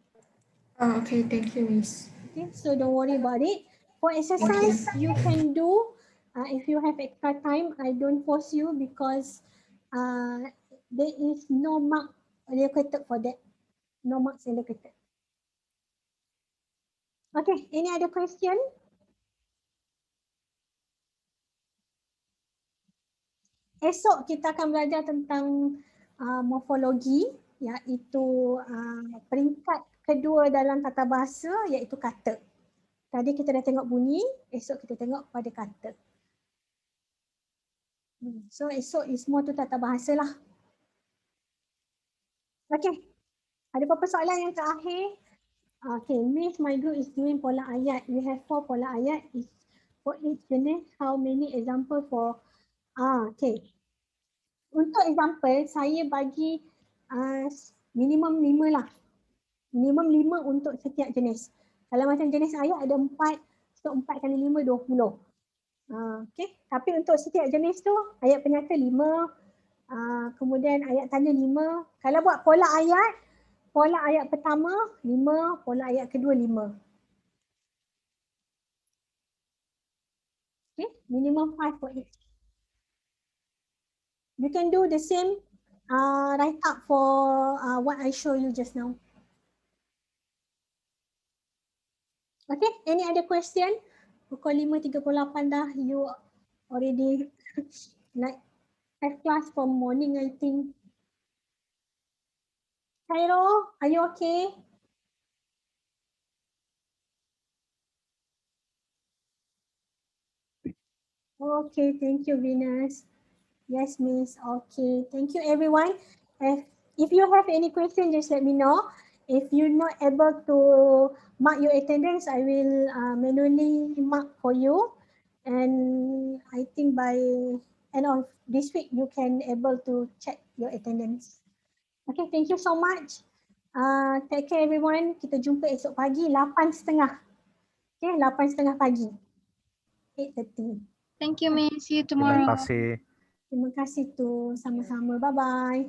Okay, thank you, Miss. Okay, so don't worry about it. For exercise, you can do if you have extra time. I don't force you because there is no mark allocated for that. No marks allocated. Okay, any other question? Esok kita akan belajar tentang morfologi, iaitu peringkat kedua dalam tata bahasa, iaitu kata. Tadi kita dah tengok bunyi, esok kita tengok pada kata. So esok is more to tata bahasa lah. Okay, ada apa-apa soalan yang terakhir? Okay, Miss, my group is doing pola ayat. We have 4 pola ayat. For each jenis, how many example for okay. Untuk example, saya bagi minimum 5 lah. Minimum 5 untuk setiap jenis. Kalau macam jenis ayat ada 4, so 4 kali 5, 20. Okay. Tapi untuk setiap jenis tu, ayat penyata 5, kemudian ayat tanda 5. Kalau buat pola ayat pertama 5, pola ayat kedua 5. Okay, minimum 5 for each. You can do the same write up for what I show you just now. Okay, any other question? Pukul 5.38 dah, you already like have class from morning, I think. Cairo, are you okay? Okay, thank you, Venus. Yes, Miss. Okay, thank you, everyone. If you have any question, just let me know. If you're not able to mark your attendance, I will manually mark for you. And I think by end of this week, you can able to check your attendance. Okay, thank you so much. Take care, everyone. Kita jumpa esok pagi 8.30. Okay, 8.30 pagi. 8:30. Thank you, Miss. See you tomorrow. Terima kasih. Terima kasih tu. Sama-sama. Bye-bye.